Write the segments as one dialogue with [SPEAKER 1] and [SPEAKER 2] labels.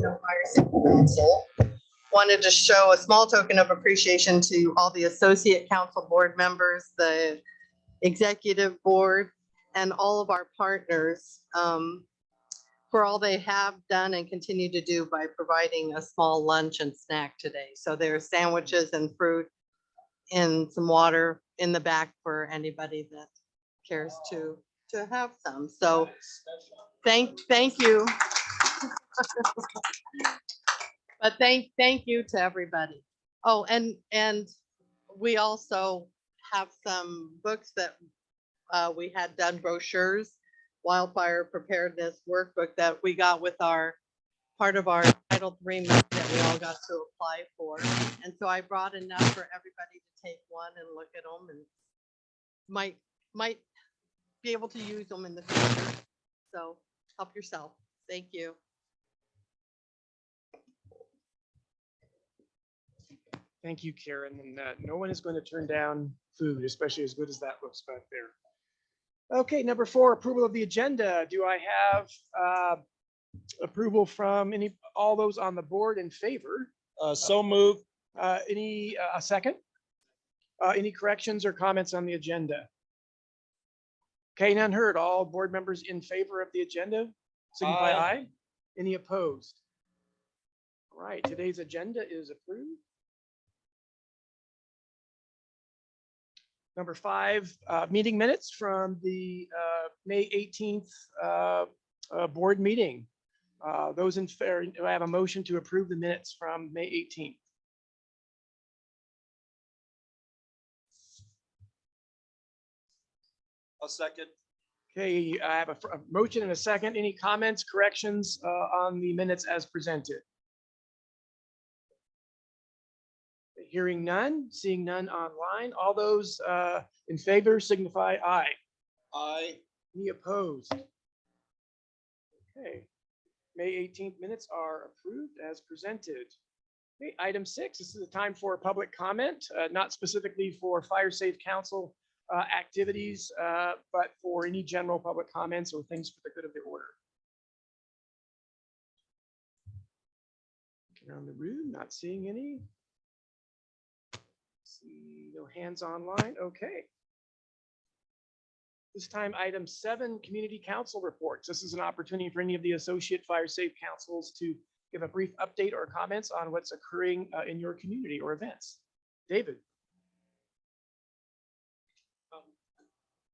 [SPEAKER 1] Fire Safety Council. Wanted to show a small token of appreciation to all the associate council board members, the executive board, and all of our partners for all they have done and continue to do by providing a small lunch and snack today. So there's sandwiches and fruit and some water in the back for anybody that cares to have some. So thank you. But thank you to everybody. Oh, and we also have some books that we had done, brochures, wildfire preparedness workbook that we got with our part of our Title III money that we all got to apply for. And so I brought enough for everybody to take one and look at them, and might be able to use them in the future. So help yourself. Thank you.
[SPEAKER 2] Thank you, Karen. And no one is going to turn down food, especially as good as that looks back there. Okay, number 4, approval of the agenda. Do I have approval from all those on the board in favor?
[SPEAKER 3] So moved.
[SPEAKER 2] A second? Any corrections or comments on the agenda? Okay, none heard. All board members in favor of the agenda, signify
[SPEAKER 3] Aye.
[SPEAKER 2] aye. Any opposed? All right, today's agenda is approved. Number 5, meeting minutes from the May 18th board meeting. Those in favor, do I have a motion to approve the minutes from May 18th?
[SPEAKER 3] A second.
[SPEAKER 2] Okay, I have a motion and a second. Any comments, corrections on the minutes as presented? Hearing none, seeing none online. All those in favor signify aye.
[SPEAKER 3] Aye.
[SPEAKER 2] Any opposed? Okay, May 18th minutes are approved as presented. Okay, item 6, this is a time for public comment, not specifically for Fire Safe Council activities, but for any general public comments or things for the good of the order. Looking around the room, not seeing any. See no hands online. Okay. This time, item 7, community council reports. This is an opportunity for any of the associate fire safe councils to give a brief update or comments on what's occurring in your community or events. David.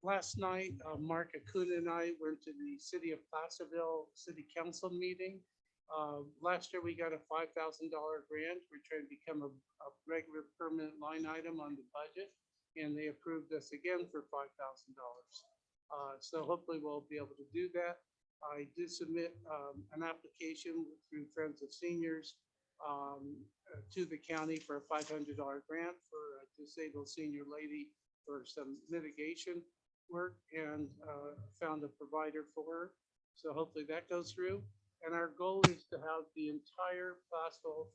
[SPEAKER 4] Last night, Mark Acuna and I went to the City of Placerville City Council meeting. Last year, we got a $5,000 grant. We're trying to become a regular permanent line item on the budget, and they approved us again for $5,000. So hopefully we'll be able to do that. I did submit an application through Friends of Seniors to the county for a $500 grant for a disabled senior lady for some mitigation work, and found a provider for her. So hopefully that goes through. And our goal is to have the entire Placerville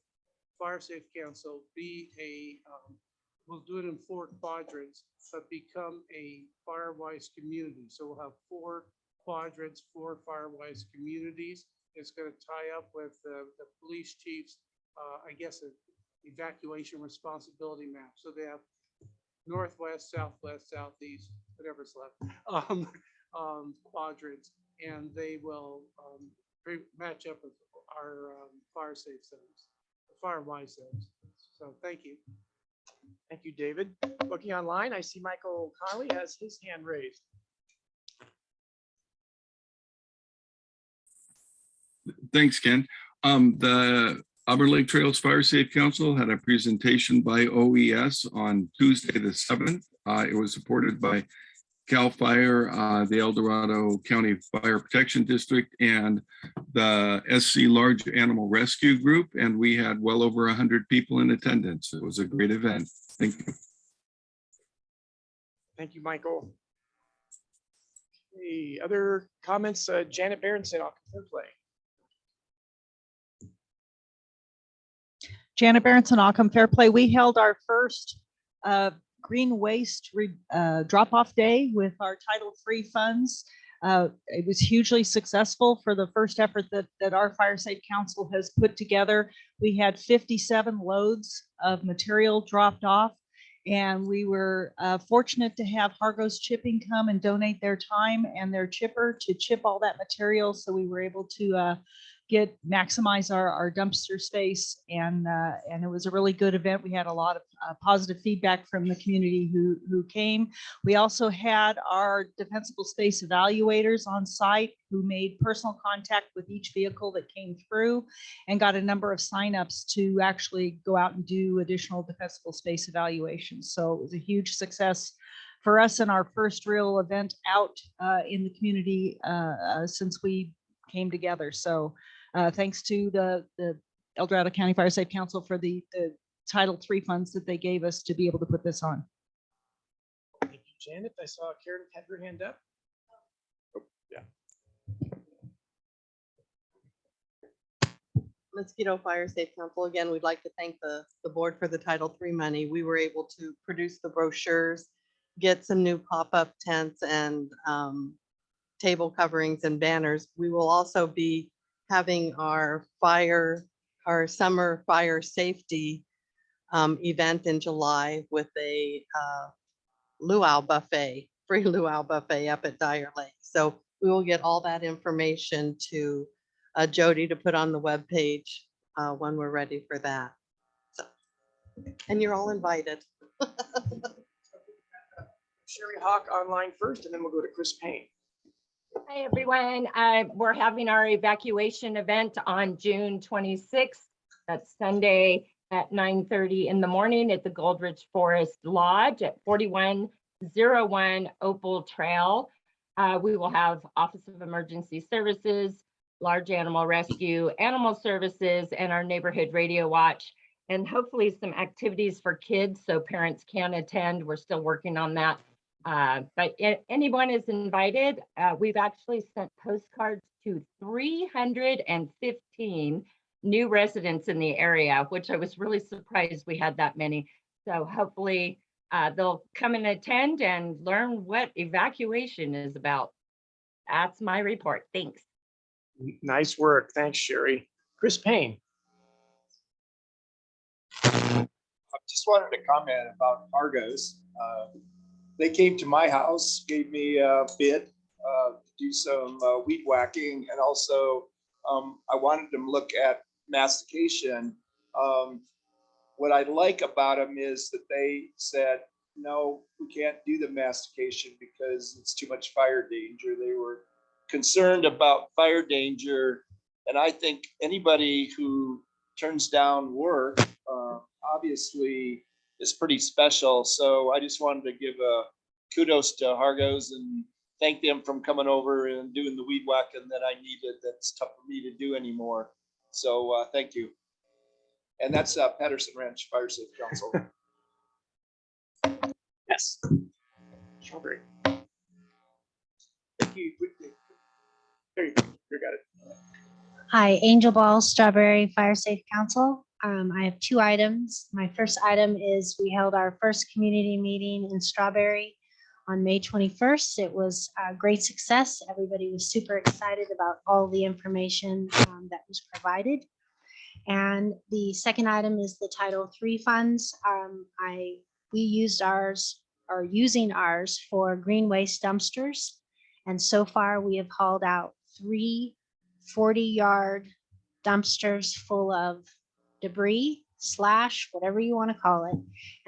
[SPEAKER 4] Fire Safe Council be we'll do it in 4 quadrants, but become a Firewise community. So we'll have 4 quadrants, 4 Firewise communities. It's going to tie up with the police chief's, I guess, evacuation responsibility map. So they have northwest, southwest, southeast, whatever's left. quadrants, and they will match up with our fire safe zones, fire wise zones. So thank you.
[SPEAKER 2] Thank you, David. Looking online, I see Michael Conley has his hand raised.
[SPEAKER 5] Thanks, Ken. The Auburn Lake Trails Fire Safe Council had a presentation by OES on Tuesday, the 7th. It was supported by CAL FIRE, the El Dorado County Fire Protection District, and the SC Large Animal Rescue Group. And we had well over 100 people in attendance. It was a great event. Thank you.
[SPEAKER 2] Thank you, Michael. Okay, other comments? Janet Berenson, Occoquan Fairplay.
[SPEAKER 6] Janet Berenson, Occoquan Fairplay. We held our first green waste drop-off day with our Title III funds. It was hugely successful for the first effort that our Fire Safe Council has put together. We had 57 loads of material dropped off, and we were fortunate to have Hargos Chipping come and donate their time and their chipper to chip all that material. So we were able to maximize our dumpster space, and it was a really good event. We had a lot of positive feedback from the community who came. We also had our defensible space evaluators on site who made personal contact with each vehicle that came through and got a number of signups to actually go out and do additional defensible space evaluations. So it was a huge success for us in our first real event out in the community since we came together. So thanks to the El Dorado County Fire Safe Council for the Title III funds that they gave us to be able to put this on.
[SPEAKER 2] Thank you, Janet. I saw Karen had her hand up. Oh, yeah.
[SPEAKER 1] Mosquito Fire Safe Council, again, we'd like to thank the board for the Title III money. We were able to produce the brochures, get some new pop-up tents and table coverings and banners. We will also be having our summer fire safety event in July with a luau buffet, free luau buffet up at Dyer Lake. So we will get all that information to Jody to put on the webpage when we're ready for that. So, and you're all invited.
[SPEAKER 2] Sherry Hawk online first, and then we'll go to Chris Payne.
[SPEAKER 7] Hi, everyone. We're having our evacuation event on June 26th. That's Sunday at 9:30 in the morning at the Goldrich Forest Lodge at 4101 Opal Trail. We will have Office of Emergency Services, Large Animal Rescue, Animal Services, and our Neighborhood Radio Watch, and hopefully some activities for kids so parents can attend. We're still working on that. But anyone is invited. We've actually sent postcards to 315 new residents in the area, which I was really surprised we had that many. So hopefully they'll come and attend and learn what evacuation is about. That's my report. Thanks.
[SPEAKER 2] Nice work. Thanks, Sherry. Chris Payne.
[SPEAKER 3] I just wanted to comment about Argos. They came to my house, gave me a bid to do some weed whacking, and also I wanted them to look at mastication. What I like about them is that they said, no, we can't do the mastication because it's too much fire danger. They were concerned about fire danger, and I think anybody who turns down work obviously is pretty special. So I just wanted to give a kudos to Hargos and thank them from coming over and doing the weed whacking that I needed. That's tough for me to do anymore. So thank you. And that's Patterson Ranch Fire Safe Council.
[SPEAKER 2] Yes. Strawberry. Thank you. There you go. You got it.
[SPEAKER 8] Hi, Angel Ball, Strawberry Fire Safe Council. I have 2 items. My first item is we held our first community meeting in Strawberry on May 21st. It was a great success. Everybody was super excited about all the information that was provided. And the second item is the Title III funds. We used ours, or using ours, for green waste dumpsters. And so far, we have hauled out 3 40-yard dumpsters full of debris slash whatever you want to call it.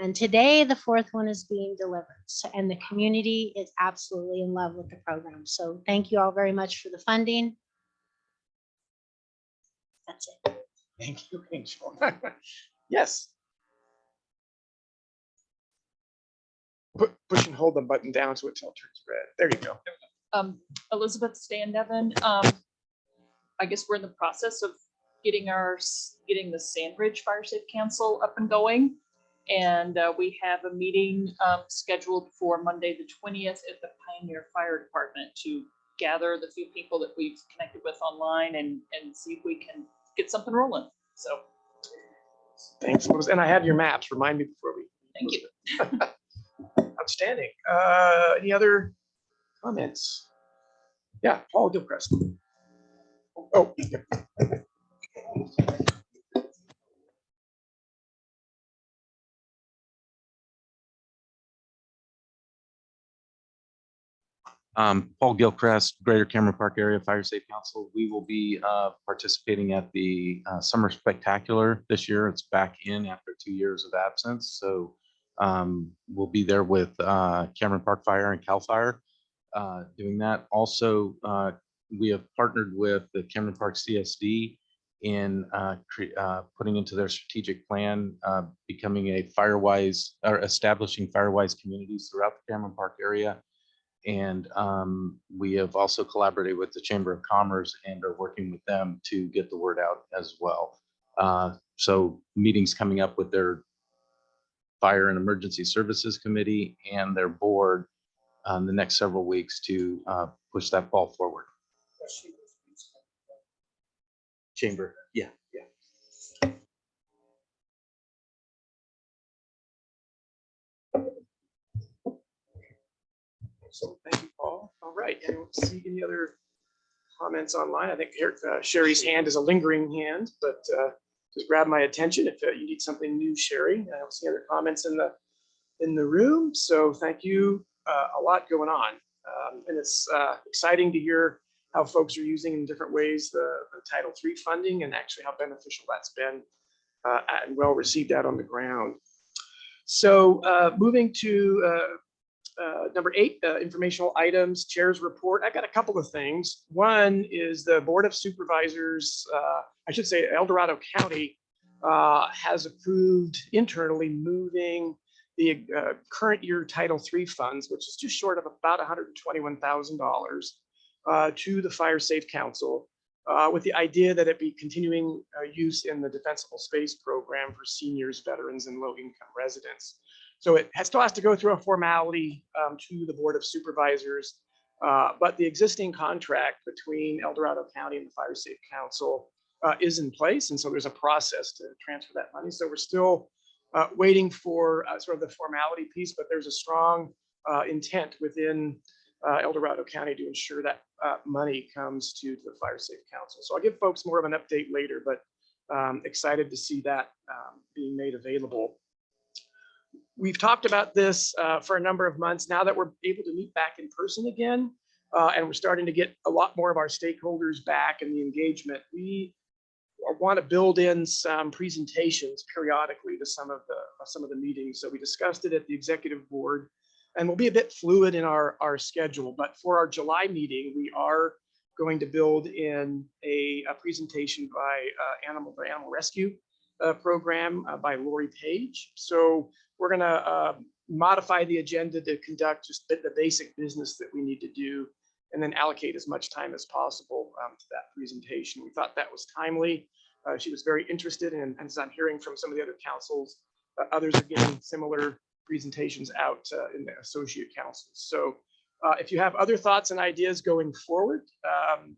[SPEAKER 8] And today, the 4th one is being delivered. And the community is absolutely in love with the program. So thank you all very much for the funding. That's it.
[SPEAKER 2] Thank you, Angel. Yes. Push and hold the button down so it turns red. There you go.
[SPEAKER 9] Elizabeth Standevan. I guess we're in the process of getting the Sandridge Fire Safe Council up and going. And we have a meeting scheduled for Monday, the 20th at the Pioneer Fire Department to gather the few people that we've connected with online and see if we can get something rolling. So
[SPEAKER 2] Thanks. And I have your maps. Remind me before we.
[SPEAKER 9] thank you.
[SPEAKER 2] Outstanding. Any other comments? Yeah, Paul Gilchrist. Oh.
[SPEAKER 10] Paul Gilchrist, Greater Cameron Park Area Fire Safe Council. We will be participating at the Summer Spectacular this year. It's back in after 2 years of absence. So we'll be there with Cameron Park Fire and CAL FIRE doing that. Also, we have partnered with the Cameron Park CSD in putting into their strategic plan, becoming a Firewise or establishing Firewise communities throughout the Cameron Park area. And we have also collaborated with the Chamber of Commerce and are working with them to get the word out as well. So meetings coming up with their Fire and Emergency Services Committee and their board the next several weeks to push that ball forward. Chamber, yeah.
[SPEAKER 2] So thank you, Paul. All right, and we'll see any other comments online. I think here Sherry's hand is a lingering hand, but just grab my attention if you need something new, Sherry. I don't see other comments in the room, so thank you. A lot going on, and it's exciting to hear how folks are using in different ways the Title III funding and actually how beneficial that's been and well received out on the ground. So moving to number 8, informational items, chair's report. I got a couple of things. One is the Board of Supervisors, I should say El Dorado County has approved internally moving the current year Title III funds, which is just short of about $121,000 to the Fire Safe Council with the idea that it be continuing use in the Defensible Space Program for seniors, veterans, and low-income residents. So it still has to go through a formality to the Board of Supervisors, but the existing contract between El Dorado County and the Fire Safe Council is in place. And so there's a process to transfer that money. So we're still waiting for sort of the formality piece, but there's a strong intent within El Dorado County to ensure that money comes to the Fire Safe Council. So I'll give folks more of an update later, but excited to see that being made available. We've talked about this for a number of months now that we're able to meet back in person again, and we're starting to get a lot more of our stakeholders back and the engagement. We want to build in some presentations periodically to some of the meetings. So we discussed it at the executive board, and we'll be a bit fluid in our schedule. But for our July meeting, we are going to build in a presentation by Animal Rescue program by Lori Page. So we're going to modify the agenda to conduct just the basic business that we need to do, and then allocate as much time as possible to that presentation. We thought that was timely. She was very interested, and as I'm hearing from some of the other councils, others are getting similar presentations out in the associate councils. So if you have other thoughts and ideas going forward,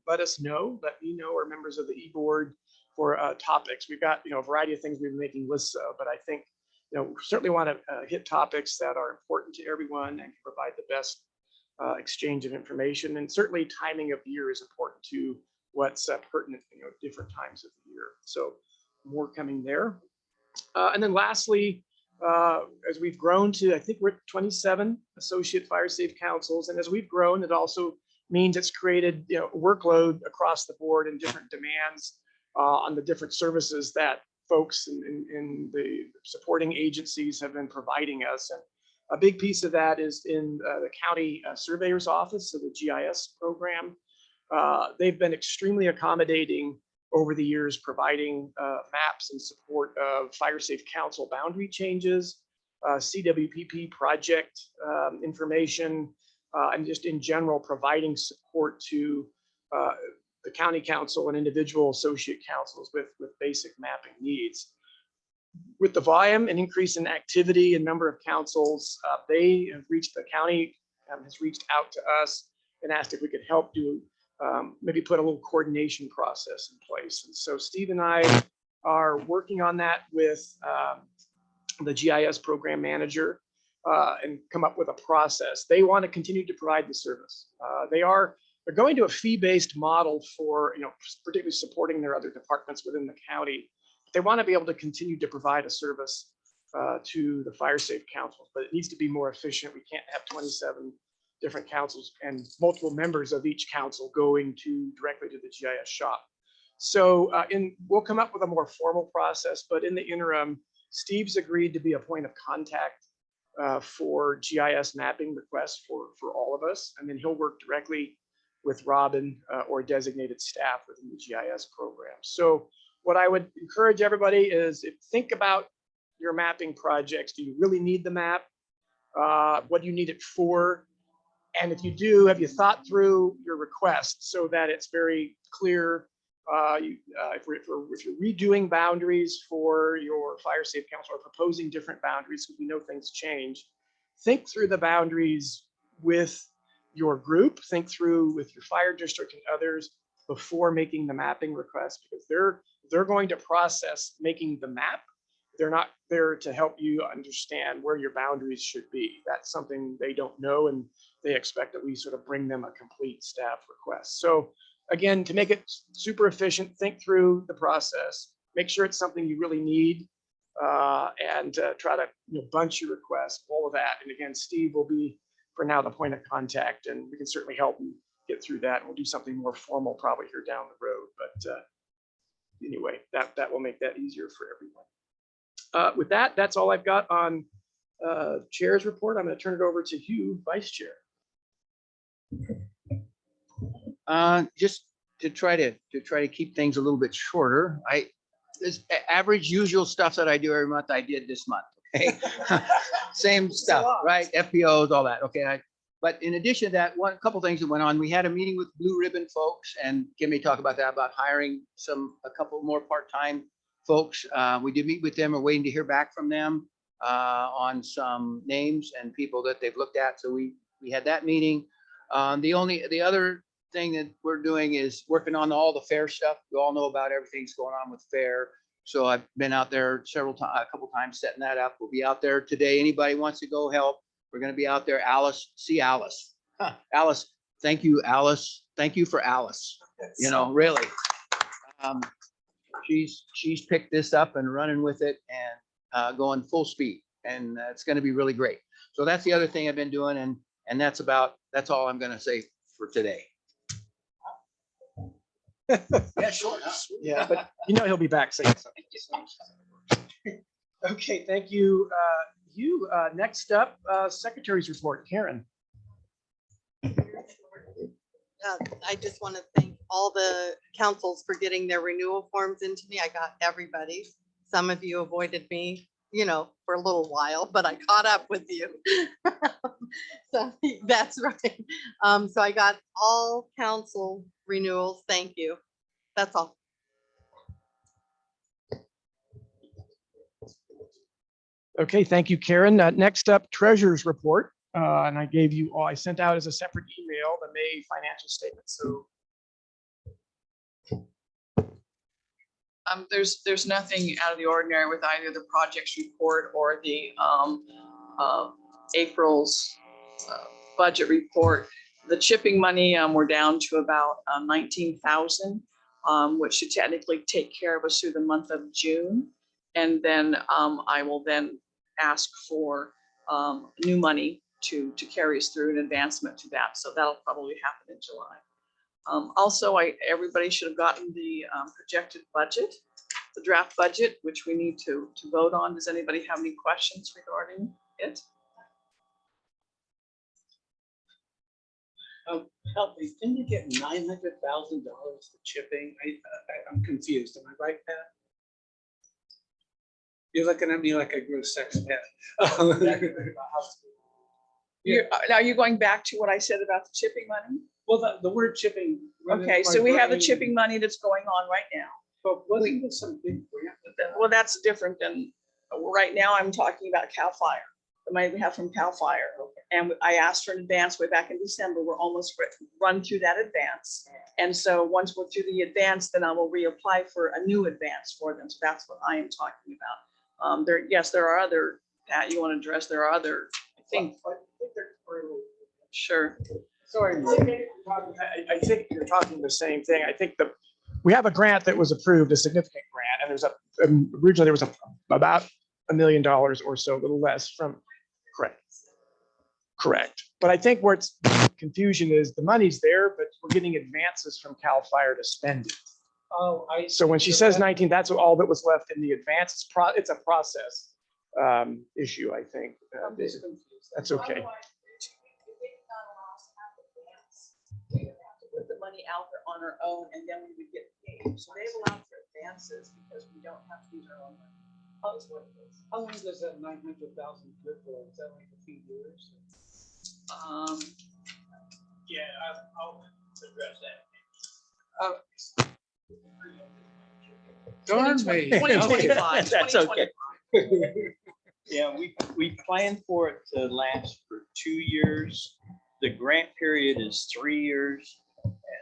[SPEAKER 2] let us know. Let me know, or members of the e-board, for topics. We've got a variety of things we've been making lists of, but I think we certainly want to hit topics that are important to everyone and can provide the best exchange of information. And certainly timing of the year is important to what's pertinent at different times of the year. So more coming there. And then lastly, as we've grown to, I think we're at 27 associate fire safe councils. And as we've grown, it also means it's created, workload across the board and different demands on the different services that folks in the supporting agencies have been providing us. And a big piece of that is in the county surveyor's office, so the GIS program. They've been extremely accommodating over the years, providing maps and support of Fire Safe Council boundary changes, CWPP project information, and just in general, providing support to the county council and individual associate councils with basic mapping needs. With the volume and increase in activity and number of councils, they have reached, the county has reached out to us and asked if we could help do maybe put a little coordination process in place. And so Steve and I are working on that with the GIS program manager and come up with a process. They want to continue to provide the service. They're going to a fee-based model for, particularly supporting their other departments within the county. They want to be able to continue to provide a service to the Fire Safe Councils, but it needs to be more efficient. We can't have 27 different councils and multiple members of each council going directly to the GIS shop. So we'll come up with a more formal process, but in the interim, Steve's agreed to be a point of contact for GIS mapping requests for all of us. And then he'll work directly with Robin or designated staff within the GIS program. So what I would encourage everybody is think about your mapping projects. Do you really need the map? What do you need it for? And if you do, have you thought through your request so that it's very clear? If you're redoing boundaries for your Fire Safe Council or proposing different boundaries, because we know things change, think through the boundaries with your group, think through with your fire district and others before making the mapping request, because they're going to process making the map. They're not there to help you understand where your boundaries should be. That's something they don't know, and they expect that we sort of bring them a complete staff request. So again, to make it super efficient, think through the process, make sure it's something you really need, and try to bunch your requests, all of that. And again, Steve will be, for now, the point of contact, and we can certainly help you get through that. And we'll do something more formal probably here down the road. But anyway, that will make that easier for everyone. With that, that's all I've got on chair's report. I'm going to turn it over to Hugh, vice chair.
[SPEAKER 11] Just to try to keep things a little bit shorter. This average usual stuff that I do every month, I did this month. Okay, same stuff, right? FPOs, all that. Okay, but in addition to that, a couple things that went on. We had a meeting with Blue Ribbon folks, and Kim may talk about that, about hiring a couple more part-time folks. We did meet with them. We're waiting to hear back from them on some names and people that they've looked at. So we had that meeting. The other thing that we're doing is working on all the fair stuff. You all know about everything's going on with fair. So I've been out there a couple times setting that up. We'll be out there today. Anybody wants to go help, we're going to be out there. Alice, Alice, thank you, Alice. Thank you for Alice. Really. She's picked this up and running with it and going full speed, and it's going to be really great. So that's the other thing I've been doing, and that's all I'm going to say for today. Yeah, sure.
[SPEAKER 2] Yeah, but he'll be back saying something. Okay, thank you, Hugh. Next up, secretary's report, Karen.
[SPEAKER 1] I just want to thank all the councils for getting their renewal forms into me. I got everybody's. Some of you avoided me, for a little while, but I caught up with you. So that's right. So I got all council renewals. Thank you. That's all.
[SPEAKER 2] Okay, thank you, Karen. Next up, treasurer's report. And I gave you all, I sent out as a separate email, the May financial statement. So
[SPEAKER 9] there's nothing out of the ordinary with either the projects report or the April's budget report. The chipping money, we're down to about 19,000, which should technically take care of us through the month of June. And then I will then ask for new money to carry us through an advancement to that. So that'll probably happen in July. Also, everybody should have gotten the projected budget, the draft budget, which we need to vote on. Does anybody have any questions regarding it?
[SPEAKER 4] Help me, didn't you get $900,000 for chipping? I'm confused. Am I right, Pat? You're looking at me like I grew a sex pet.
[SPEAKER 9] Now you're going back to what I said about the chipping money?
[SPEAKER 4] Well, the word chipping. went
[SPEAKER 9] Okay,
[SPEAKER 4] into
[SPEAKER 9] so
[SPEAKER 4] my
[SPEAKER 9] we have the
[SPEAKER 4] brain,
[SPEAKER 9] chipping money that's going on right now.
[SPEAKER 4] But wasn't there some big grant?
[SPEAKER 9] Well, that's different than, right now I'm talking about CAL FIRE, the money we have from CAL FIRE. And I asked for an advance way back in December. We're almost run through that advance. And so once we're through the advance, then I will reapply for a new advance for them. So that's what I am talking about. Yes, there are other, Pat, you want to address, there are other, I think. Sure.
[SPEAKER 2] Sorry, I think you're talking the same thing. I think we have a grant that was approved, a significant grant, and originally there was about $1 million or so, a little less from, correct. But I think where it's confusion is the money's there, but we're getting advances from CAL FIRE to spend it.
[SPEAKER 4] Oh,
[SPEAKER 2] So when she says 19, that's all that was left in the advance. It's a process issue, I think.
[SPEAKER 9] I'm just confused.
[SPEAKER 2] That's okay.
[SPEAKER 9] We would have to put the money out there on our own and then we would get paid. So they've allowed for advances because we don't have to use our own money. That's what it is.
[SPEAKER 4] How long does that 900,000 good for? Is that like a few years?
[SPEAKER 11] Yeah, I'll address that.
[SPEAKER 4] Darn me.
[SPEAKER 9] 2025.
[SPEAKER 11] That's okay.
[SPEAKER 9] 2025.
[SPEAKER 11] Yeah, we planned for it to last for 2 years. The grant period is 3 years.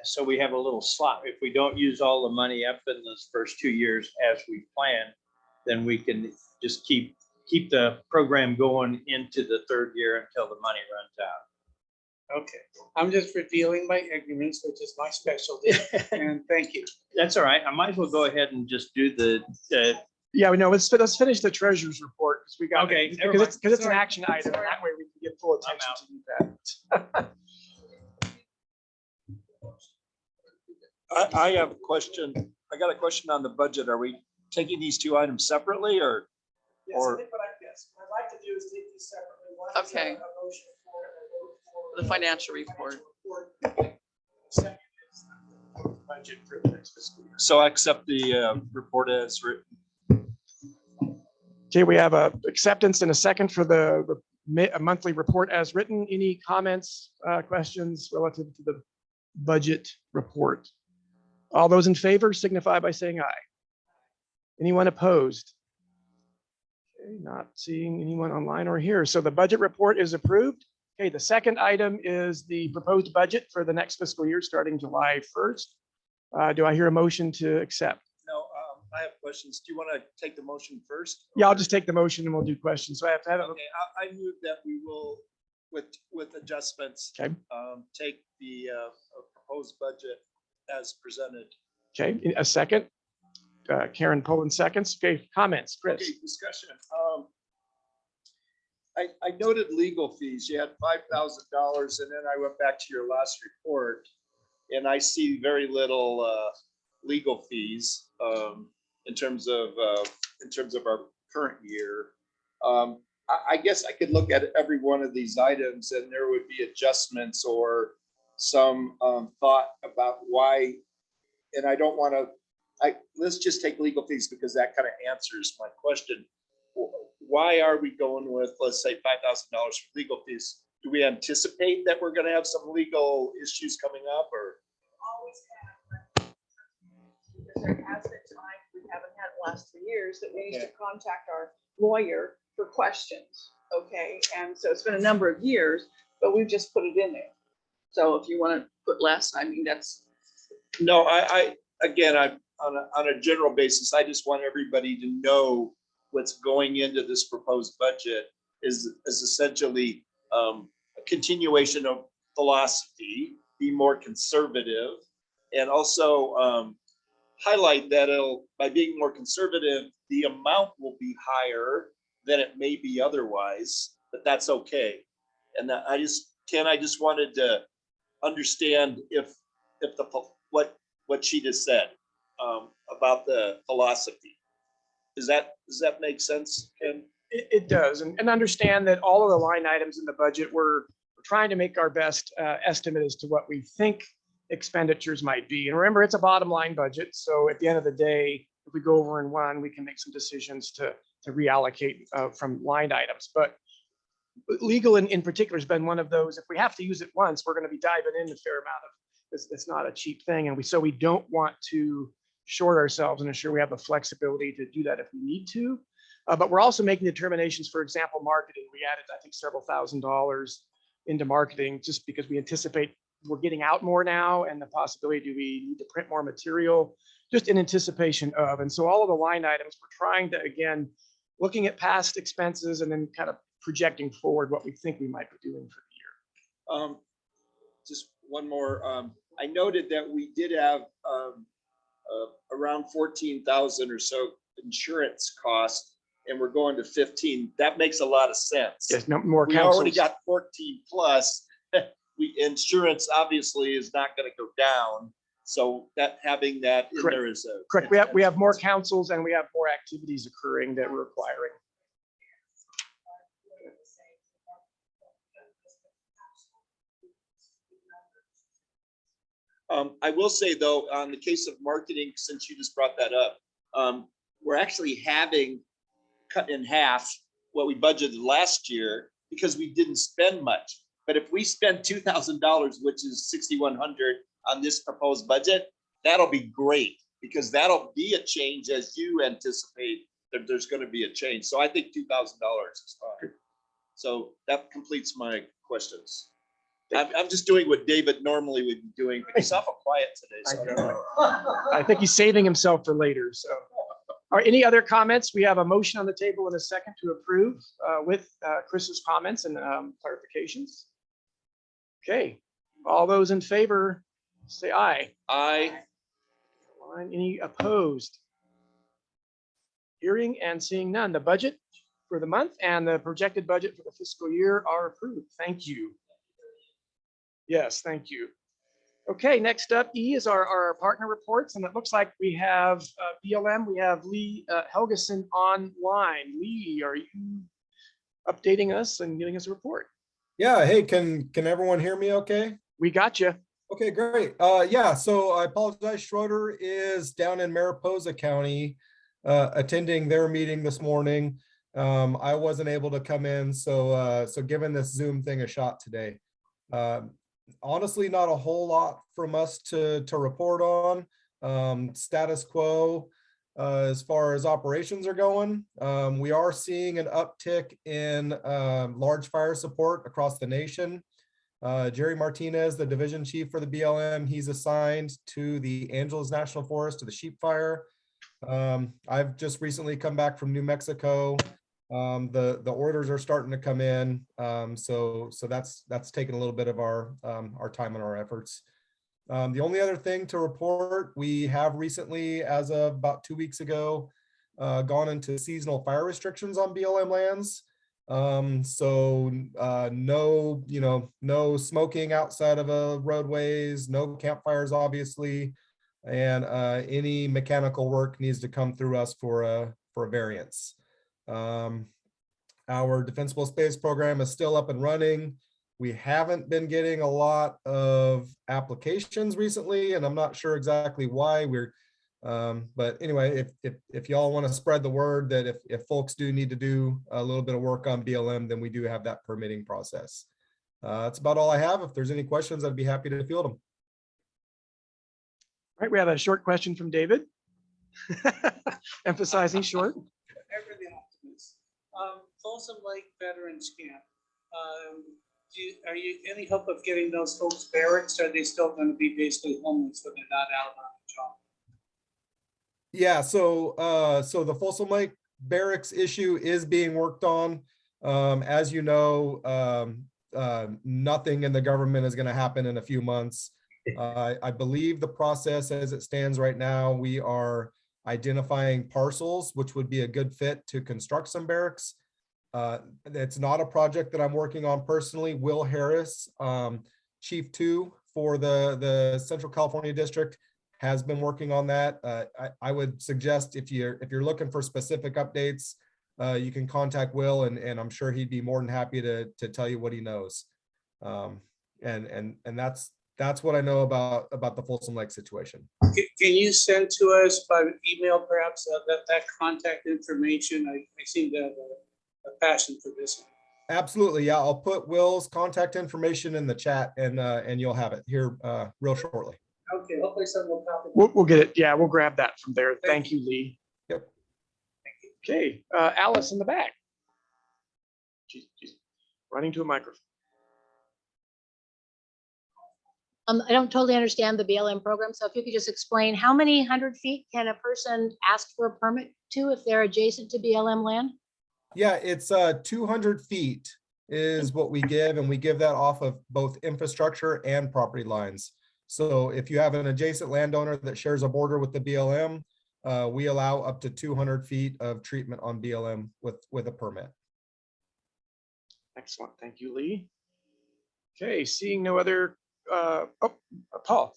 [SPEAKER 11] So we have a little slot. If we don't use all the money up in those first 2 years as we planned, then we can just keep the program going into the third year until the money runs out.
[SPEAKER 4] Okay, I'm just revealing my ignorance, which is my specialty, and thank you.
[SPEAKER 11] That's all right. I might as well go ahead and just do the
[SPEAKER 2] Yeah, we know. Let's finish the treasurer's report because we got,
[SPEAKER 11] Okay, never
[SPEAKER 2] because it's an
[SPEAKER 11] mind.
[SPEAKER 2] action item. and That way we can get full
[SPEAKER 11] I'm
[SPEAKER 2] attention
[SPEAKER 11] out.
[SPEAKER 2] to that.
[SPEAKER 3] I have a question. I got a question on the budget. Are we taking these two items separately or?
[SPEAKER 2] Yes,
[SPEAKER 3] Or-
[SPEAKER 2] I think what I'd like to do is take these separately. One is
[SPEAKER 9] Okay.
[SPEAKER 2] a motion for it, a vote for
[SPEAKER 9] The financial report.
[SPEAKER 2] Second is the budget for the next fiscal year.
[SPEAKER 3] So I accept the report as written.
[SPEAKER 2] Okay, we have a acceptance and a second for the monthly report as written. Any comments, questions relative to the budget report? All those in favor signify by saying aye. Anyone opposed? Okay, not seeing anyone online or here. So the budget report is approved. Okay, the second item is the proposed budget for the next fiscal year starting July 1st. Do I hear a motion to accept?
[SPEAKER 3] No, I have questions. Do you want to take the motion first?
[SPEAKER 2] Yeah, I'll just take the motion and we'll do questions. So I have to have it.
[SPEAKER 3] Okay, I move that we will, with adjustments,
[SPEAKER 2] Okay.
[SPEAKER 3] take the proposed budget as presented.
[SPEAKER 2] Okay, a second. Karen Poland seconds. Okay, comments, Chris?
[SPEAKER 3] Okay, discussion. I noted legal fees. You had $5,000 and then I went back to your last report and I see very little legal fees in terms of our current year. I guess I could look at every one of these items and there would be adjustments or some thought about why. And I don't want to, let's just take legal fees because that kind of answers my question. Why are we going with, let's say, $5,000 for legal fees? Do we anticipate that we're going to have some legal issues coming up or?
[SPEAKER 9] Always have. Because there has been times we haven't had the last 3 years that we used to contact our lawyer for questions. Okay, and so it's been a number of years, but we've just put it in there. So if you want to put less, I mean, that's.
[SPEAKER 3] No, again, I'm on a general basis. I just want everybody to know what's going into this proposed budget is essentially a continuation of philosophy, be more conservative, and also highlight that by being more conservative, the amount will be higher than it may be otherwise, but that's okay.
[SPEAKER 12] And that I just wanted to understand if what she just said about the philosophy. Does that make sense, Ken?
[SPEAKER 2] It does, and understand that all of the line items in the budget, we're trying to make our best estimate as to what we think expenditures might be. And remember, it's a bottom line budget, so at the end of the day, if we go over in one, we can make some decisions to reallocate from line items. But legal in particular has been one of those. If we have to use it once, we're going to be diving in a fair amount of. It's not a cheap thing, and so we don't want to short ourselves and ensure we have the flexibility to do that if we need to. But we're also making determinations, for example, marketing. We added, I think, several $1,000s into marketing just because we anticipate we're getting out more now, and the possibility, do we need to print more material, just in anticipation of. And so all of the line items, we're trying to, again, looking at past expenses and then kind of projecting forward what we think we might be doing for the year.
[SPEAKER 12] Just one more. I noted that we did have around 14,000 or so insurance costs, and we're going to 15. That makes a lot of sense.
[SPEAKER 2] Yes, no more
[SPEAKER 12] We already
[SPEAKER 2] councils.
[SPEAKER 12] got 14 plus. Insurance obviously is not going to go down. So that having that in
[SPEAKER 2] Correct.
[SPEAKER 12] there is a.
[SPEAKER 2] Correct. We have more councils and we have more activities occurring that we're acquiring.
[SPEAKER 12] I will say though, on the case of marketing, since you just brought that up, we're actually having cut in half what we budgeted last year because we didn't spend much. But if we spend $2,000, which is 6,100 on this proposed budget, that'll be great because that'll be a change as you anticipate that there's going to be a change. So I think $2,000 is fine. So that completes my questions. I'm just doing what David normally would be doing, but he's awful quiet today. So I don't know.
[SPEAKER 2] I think he's saving himself for later. So, all right, any other comments? We have a motion on the table in a second to approve with Chris's comments and clarifications. Okay, all those in favor, say aye.
[SPEAKER 12] Aye.
[SPEAKER 2] Any opposed? Hearing and seeing none. The budget for the month and the projected budget for the fiscal year are approved. Thank you. Yes, thank you. Okay, next up, E is our partner reports, and it looks like we have BLM, we have Lee Helgeson online. Lee, are you updating us and giving us a report?
[SPEAKER 13] Yeah, hey, can everyone hear me okay?
[SPEAKER 2] We got you.
[SPEAKER 13] Okay, great. Yeah, so I apologize. Schroeder is down in Mariposa County attending their meeting this morning. I wasn't able to come in, so giving this Zoom thing a shot today. Honestly, not a whole lot from us to report on. Status quo as far as operations are going. We are seeing an uptick in large fire support across the nation. Jerry Martinez, the division chief for the BLM, he's assigned to the Angeles National Forest to the sheep fire. I've just recently come back from New Mexico. The orders are starting to come in. So that's taken a little bit of our time and our efforts. The only other thing to report, we have recently, as of about 2 weeks ago, gone into seasonal fire restrictions on BLM lands. So no smoking outside of roadways, no campfires, obviously, and any mechanical work needs to come through us for a variance. Our defensible space program is still up and running. We haven't been getting a lot of applications recently, and I'm not sure exactly why. But anyway, if y'all want to spread the word that if folks do need to do a little bit of work on BLM, then we do have that permitting process. That's about all I have. If there's any questions, I'd be happy to field them.
[SPEAKER 2] All right, we have a short question from David. Emphasizing short.
[SPEAKER 4] Ever the optimist. Folsom Lake Veterans Camp. Are you any hope of getting those folks barracks? Or are they still going to be basically homeless when they're not out on the job?
[SPEAKER 13] Yeah, so the Folsom Lake barracks issue is being worked on. As you know, nothing in the government is going to happen in a few months. I believe the process as it stands right now, we are identifying parcels, which would be a good fit to construct some barracks. It's not a project that I'm working on personally. Will Harris, Chief 2 for the Central California District, has been working on that. I would suggest if you're looking for specific updates, you can contact Will, and I'm sure he'd be more than happy to tell you what he knows. And that's what I know about the Folsom Lake situation.
[SPEAKER 4] Can you send to us by email perhaps that contact information? I seem to have a passion for this.
[SPEAKER 13] Absolutely, yeah. I'll put Will's contact information in the chat, and you'll have it here real shortly.
[SPEAKER 4] Okay, hopefully someone will copy.
[SPEAKER 2] We'll get it. Yeah, we'll grab that from there. Thank you, Lee.
[SPEAKER 13] Yep.
[SPEAKER 2] Okay, Alice in the back. She's running to a microphone.
[SPEAKER 14] I don't totally understand the BLM program, so if you could just explain how many 100 feet can a person ask for a permit to if they're adjacent to BLM land?
[SPEAKER 13] Yeah, it's 200 feet is what we give, and we give that off of both infrastructure and property lines. So if you have an adjacent landowner that shares a border with the BLM, we allow up to 200 feet of treatment on BLM with a permit.
[SPEAKER 2] Excellent. Thank you, Lee. Okay, seeing no other, Paul.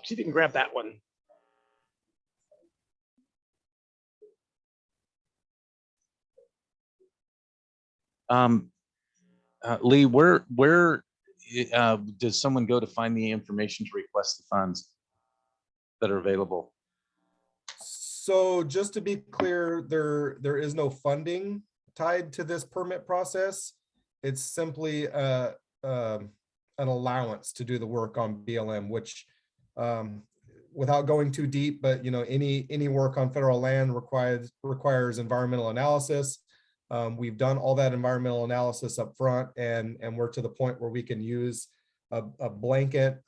[SPEAKER 2] See if you can grab that one.
[SPEAKER 10] Lee, where does someone go to find the information to request the funds that are available?
[SPEAKER 13] So just to be clear, there is no funding tied to this permit process. It's simply an allowance to do the work on BLM, which without going too deep, but any work on federal land requires environmental analysis. We've done all that environmental analysis up front, and we're to the point where we can use a blanket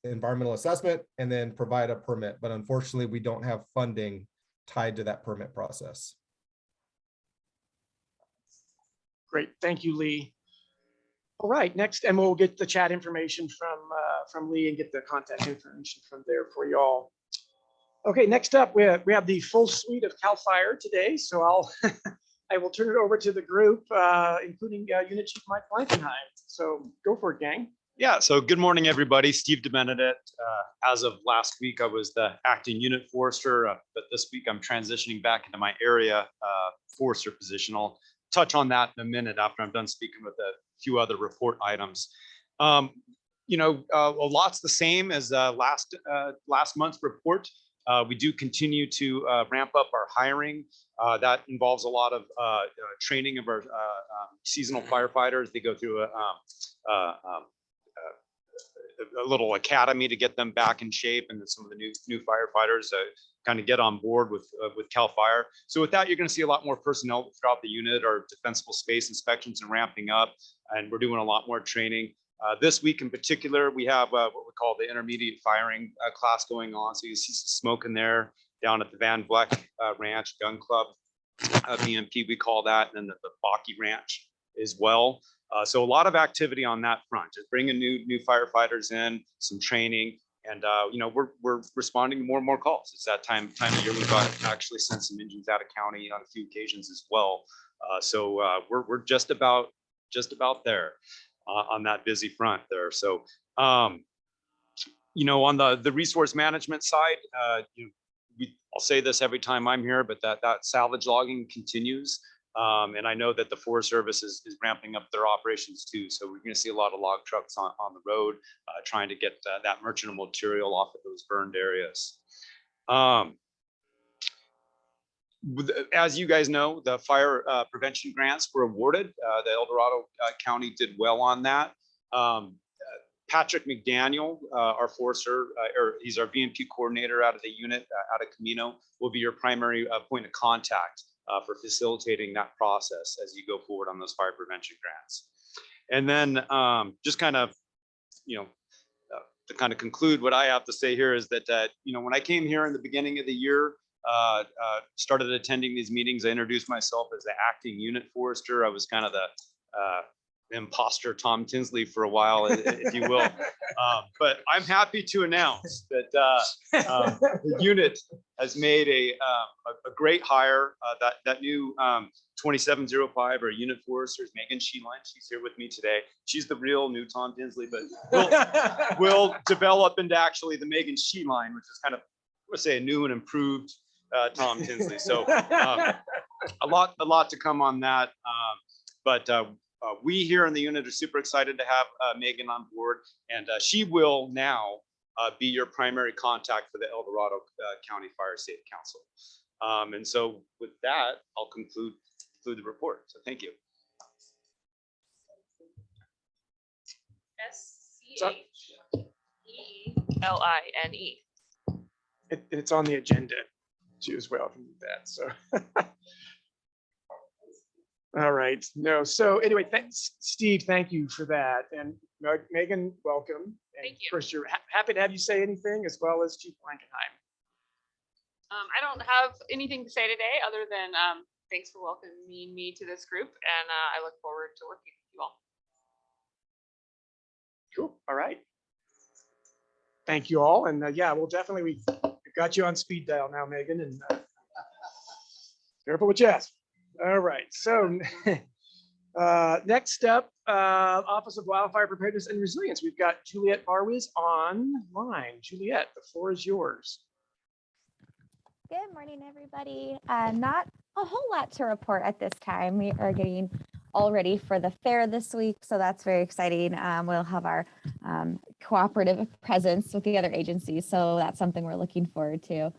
[SPEAKER 13] environmental assessment and then provide a permit. But unfortunately, we don't have funding tied to that permit process.
[SPEAKER 2] Great, thank you, Lee. All right, next, and we'll get the chat information from Lee and get the contact information from there for y'all. Okay, next up, we have the full suite of CAL FIRE today, so I will turn it over to the group, including Unit Chief Mike Blankenheim. So go for it, gang.
[SPEAKER 15] Yeah, so good morning, everybody. Steve DeBenedette. As of last week, I was the acting unit forester, but this week I'm transitioning back into my area forester position. I'll touch on that in a minute after I'm done speaking with a few other report items. A lot's the same as last month's report. We do continue to ramp up our hiring. That involves a lot of training of our seasonal firefighters. They go through a little academy to get them back in shape, and then some of the new firefighters kind of get on board with CAL FIRE. So with that, you're going to see a lot more personnel throughout the unit. Our defensible space inspections are ramping up, and we're doing a lot more training. This week in particular, we have what we call the intermediate firing class going on. So you see some smoke in there down at the Van Vleck Ranch Gun Club, BMP we call that, and then the Baki Ranch as well. So a lot of activity on that front, just bringing new firefighters in, some training, and we're responding to more and more calls. It's that time of year. We've actually sent some engines out of county on a few occasions as well. So we're just about there on that busy front there. So on the resource management side, I'll say this every time I'm here, but that salvage logging continues. And I know that the Forest Service is ramping up their operations too. So we're going to see a lot of log trucks on the road trying to get that merchantable material off of those burned areas. As you guys know, the fire prevention grants were awarded. The El Dorado County did well on that. Patrick McDaniel, our forester, or he's our VMP coordinator out of the unit out of Camino, will be your primary point of contact for facilitating that process as you go forward on those fire prevention grants. And then just kind of, to kind of conclude what I have to say here is that, when I came here in the beginning of the year, started attending these meetings, I introduced myself as the acting unit forester. I was kind of imposter Tom Tinsley for a while, if you will. But I'm happy to announce that the unit has made a great hire. That new 2705 or unit forester is Megan Sheeline. She's here with me today. She's the real new Tom Tinsley, but will develop into actually the Megan Sheeline, which is kind of, let's say, a new and improved Tom Tinsley. So a lot to come on that. But we here in the unit are super excited to have Megan on board, and she will now be your primary contact for the El Dorado County Fire Safe Council. And so with that, I'll conclude the report. So thank you.
[SPEAKER 9] SCHEELINE.
[SPEAKER 2] It's on the agenda too as well, if you need that, so. All right, no, so anyway, thanks, Steve, thank you for that. And Megan, welcome. And
[SPEAKER 9] Thank you.
[SPEAKER 2] Of course, you're happy to have you say anything, as well as Chief Blankenheim.
[SPEAKER 16] I don't have anything to say today other than thanks for welcoming me to this group, and I look forward to working with you all.
[SPEAKER 2] Cool, all right. Thank you all, and yeah, we'll definitely, we got you on speed dial now, Megan, and careful what you ask. All right, so next up, Office of Wildfire Preparedness and Resilience. We've got Juliet Barwiz online. Juliet, the floor is yours.
[SPEAKER 17] Good morning, everybody. Not a whole lot to report at this time. We are getting all ready for the fair this week, so that's very exciting. We'll have our cooperative presence with the other agencies, so that's something we're looking forward to.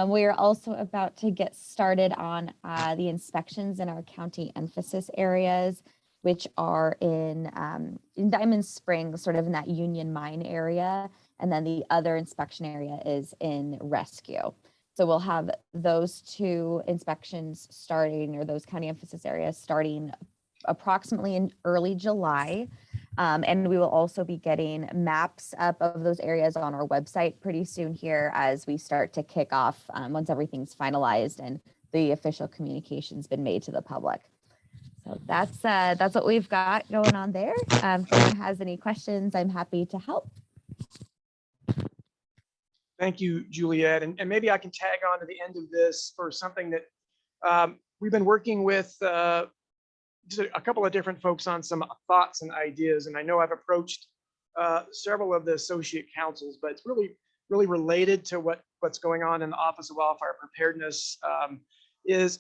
[SPEAKER 17] We are also about to get started on the inspections in our county emphasis areas, which are in Diamond Springs, sort of in that Union Mine area. And then the other inspection area is in Rescue. So we'll have those two inspections starting, or those county emphasis areas starting approximately in early July. And we will also be getting maps up of those areas on our website pretty soon here as we start to kick off once everything's finalized and the official communication's been made to the public. So that's what we've got going on there. If anyone has any questions, I'm happy to help.
[SPEAKER 2] Thank you, Juliet. And maybe I can tag on to the end of this for something that we've been working with just a couple of different folks on some thoughts and ideas. And I know I've approached several of the associate councils, but it's really related to what's going on in the Office of Wildfire Preparedness, is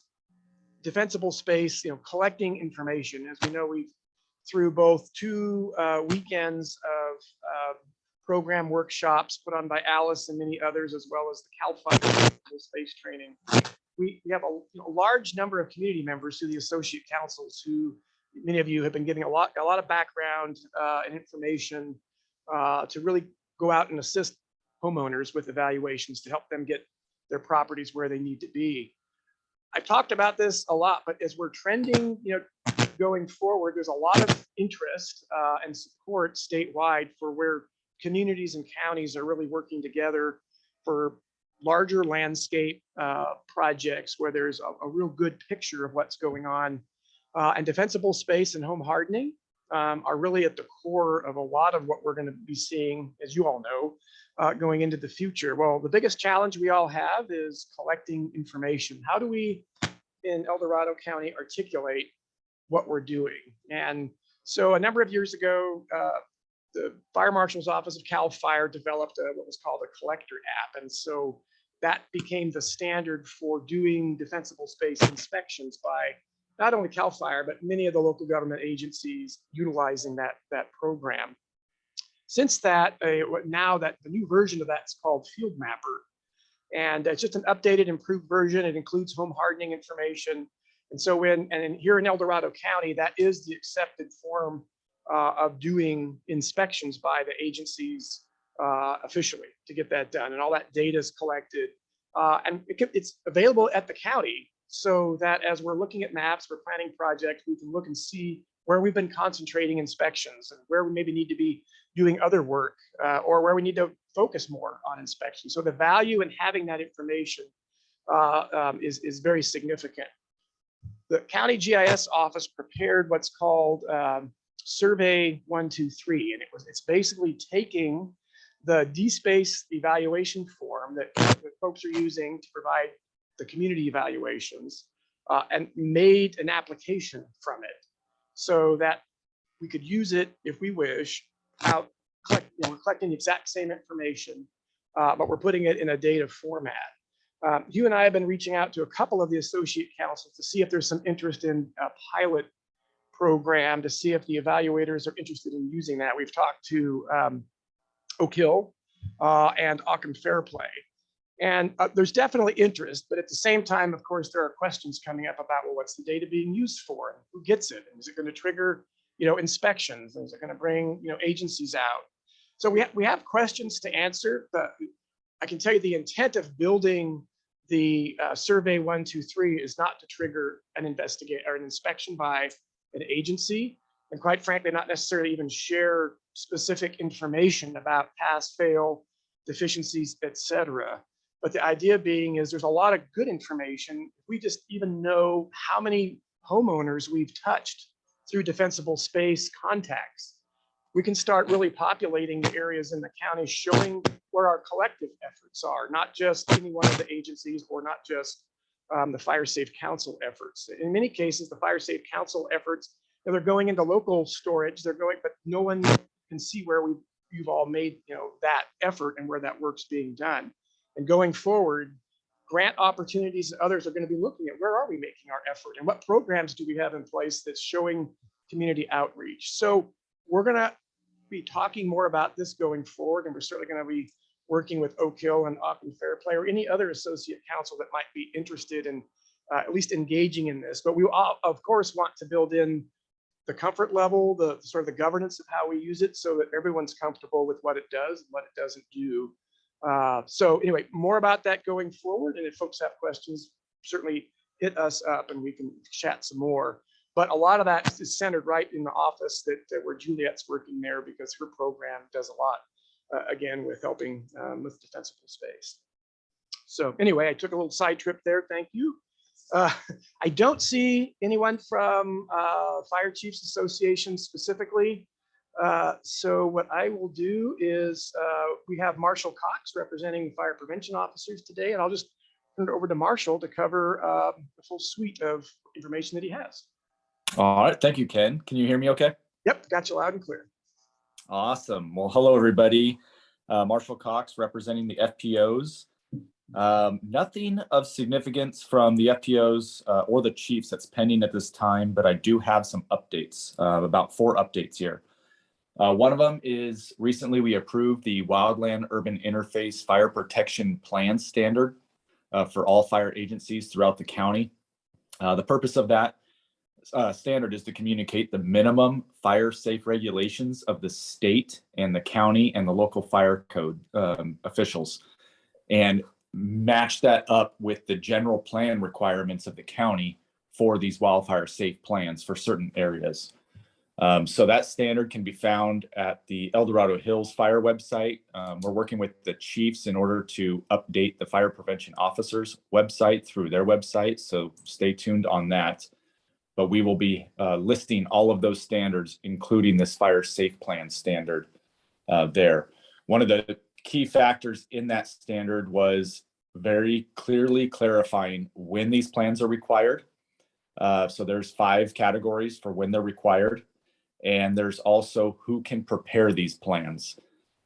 [SPEAKER 2] defensible space, collecting information. As we know, we've through both two weekends of program workshops put on by Alice and many others, as well as the CAL FIRE space training. We have a large number of community members through the associate councils who, many of you have been giving a lot of background and information to really go out and assist homeowners with evaluations to help them get their properties where they need to be. I've talked about this a lot, but as we're trending, going forward, there's a lot of interest and support statewide for where communities and counties are really working together for larger landscape projects where there's a real good picture of what's going on. And defensible space and home hardening are really at the core of a lot of what we're going to be seeing, as you all know, going into the future. Well, the biggest challenge we all have is collecting information. How do we in El Dorado County articulate what we're doing? And so a number of years ago, the Fire Marshal's Office of CAL FIRE developed what was called a collector app. And so that became the standard for doing defensible space inspections by not only CAL FIRE, but many of the local government agencies utilizing that program. Since that, now that the new version of that's called Field Mapper. And it's just an updated, improved version. It includes home hardening information. And so here in El Dorado County, that is the accepted form of doing inspections by the agencies officially to get that done. And all that data is collected. And it's available at the county so that as we're looking at maps, we're planning projects, we can look and see where we've been concentrating inspections and where we maybe need to be doing other work or where we need to focus more on inspection. So the value in having that information is very significant. The county GIS office prepared what's called Survey 123, and it's basically taking the DSpace evaluation form that folks are using to provide the community evaluations and made an application from it so that we could use it if we wish out, we're collecting the exact same information, but we're putting it in a data format. You and I have been reaching out to a couple of the associate councils to see if there's some interest in a pilot program, to see if the evaluators are interested in using that. We've talked to Oak Hill and Occam Fairplay. And there's definitely interest, but at the same time, of course, there are questions coming up about, well, what's the data being used for? And who gets it? And is it going to trigger, inspections? And is it going to bring, agencies out? So we have questions to answer, but I can tell you the intent of building the Survey 123 is not to trigger an inspection by an agency, and quite frankly, not necessarily even share specific information about pass, fail, deficiencies, etc. But the idea being is there's a lot of good information. If we just even know how many homeowners we've touched through defensible space contacts, we can start really populating the areas in the county, showing where our collective efforts are, not just any one of the agencies or not just the Fire Safe Council efforts. In many cases, the Fire Safe Council efforts, they're going into local storage, but no one can see where you've all made that effort and where that work's being done. And going forward, grant opportunities and others are going to be looking at where are we making our effort and what programs do we have in place that's showing community outreach. So we're going to be talking more about this going forward, and we're certainly going to be working with Oak Hill and Occam Fairplay or any other associate council that might be interested in at least engaging in this. But we all, of course, want to build in the comfort level, the sort of the governance of how we use it so that everyone's comfortable with what it does and what it doesn't do. So anyway, more about that going forward. And if folks have questions, certainly hit us up and we can chat some more. But a lot of that is centered right in the office that where Juliet's working there, because her program does a lot, again, with helping with defensible space. So anyway, I took a little side trip there. Thank you. I don't see anyone from Fire Chiefs Association specifically. So what I will do is we have Marshall Cox representing the fire prevention officers today, and I'll just turn it over to Marshall to cover the full suite of information that he has.
[SPEAKER 18] All right. Thank you, Ken. Can you hear me okay?
[SPEAKER 2] Yep. Got you loud and clear.
[SPEAKER 18] Awesome. Well, hello, everybody. Marshall Cox representing the FPOs. Nothing of significance from the FPOs or the chiefs that's pending at this time, but I do have some updates, about 4 updates here. One of them is recently we approved the Wildland Urban Interface Fire Protection Plan Standard for all fire agencies throughout the county. The purpose of that standard is to communicate the minimum fire safe regulations of the state and the county and the local fire code officials, and match that up with the general plan requirements of the county for these wildfire safe plans for certain areas. So that standard can be found at the El Dorado Hills Fire website. We're working with the chiefs in order to update the fire prevention officers website through their website. So stay tuned on that. But we will be listing all of those standards, including this fire safe plan standard there. One of the key factors in that standard was very clearly clarifying when these plans are required. So there's 5 categories for when they're required. And there's also who can prepare these plans.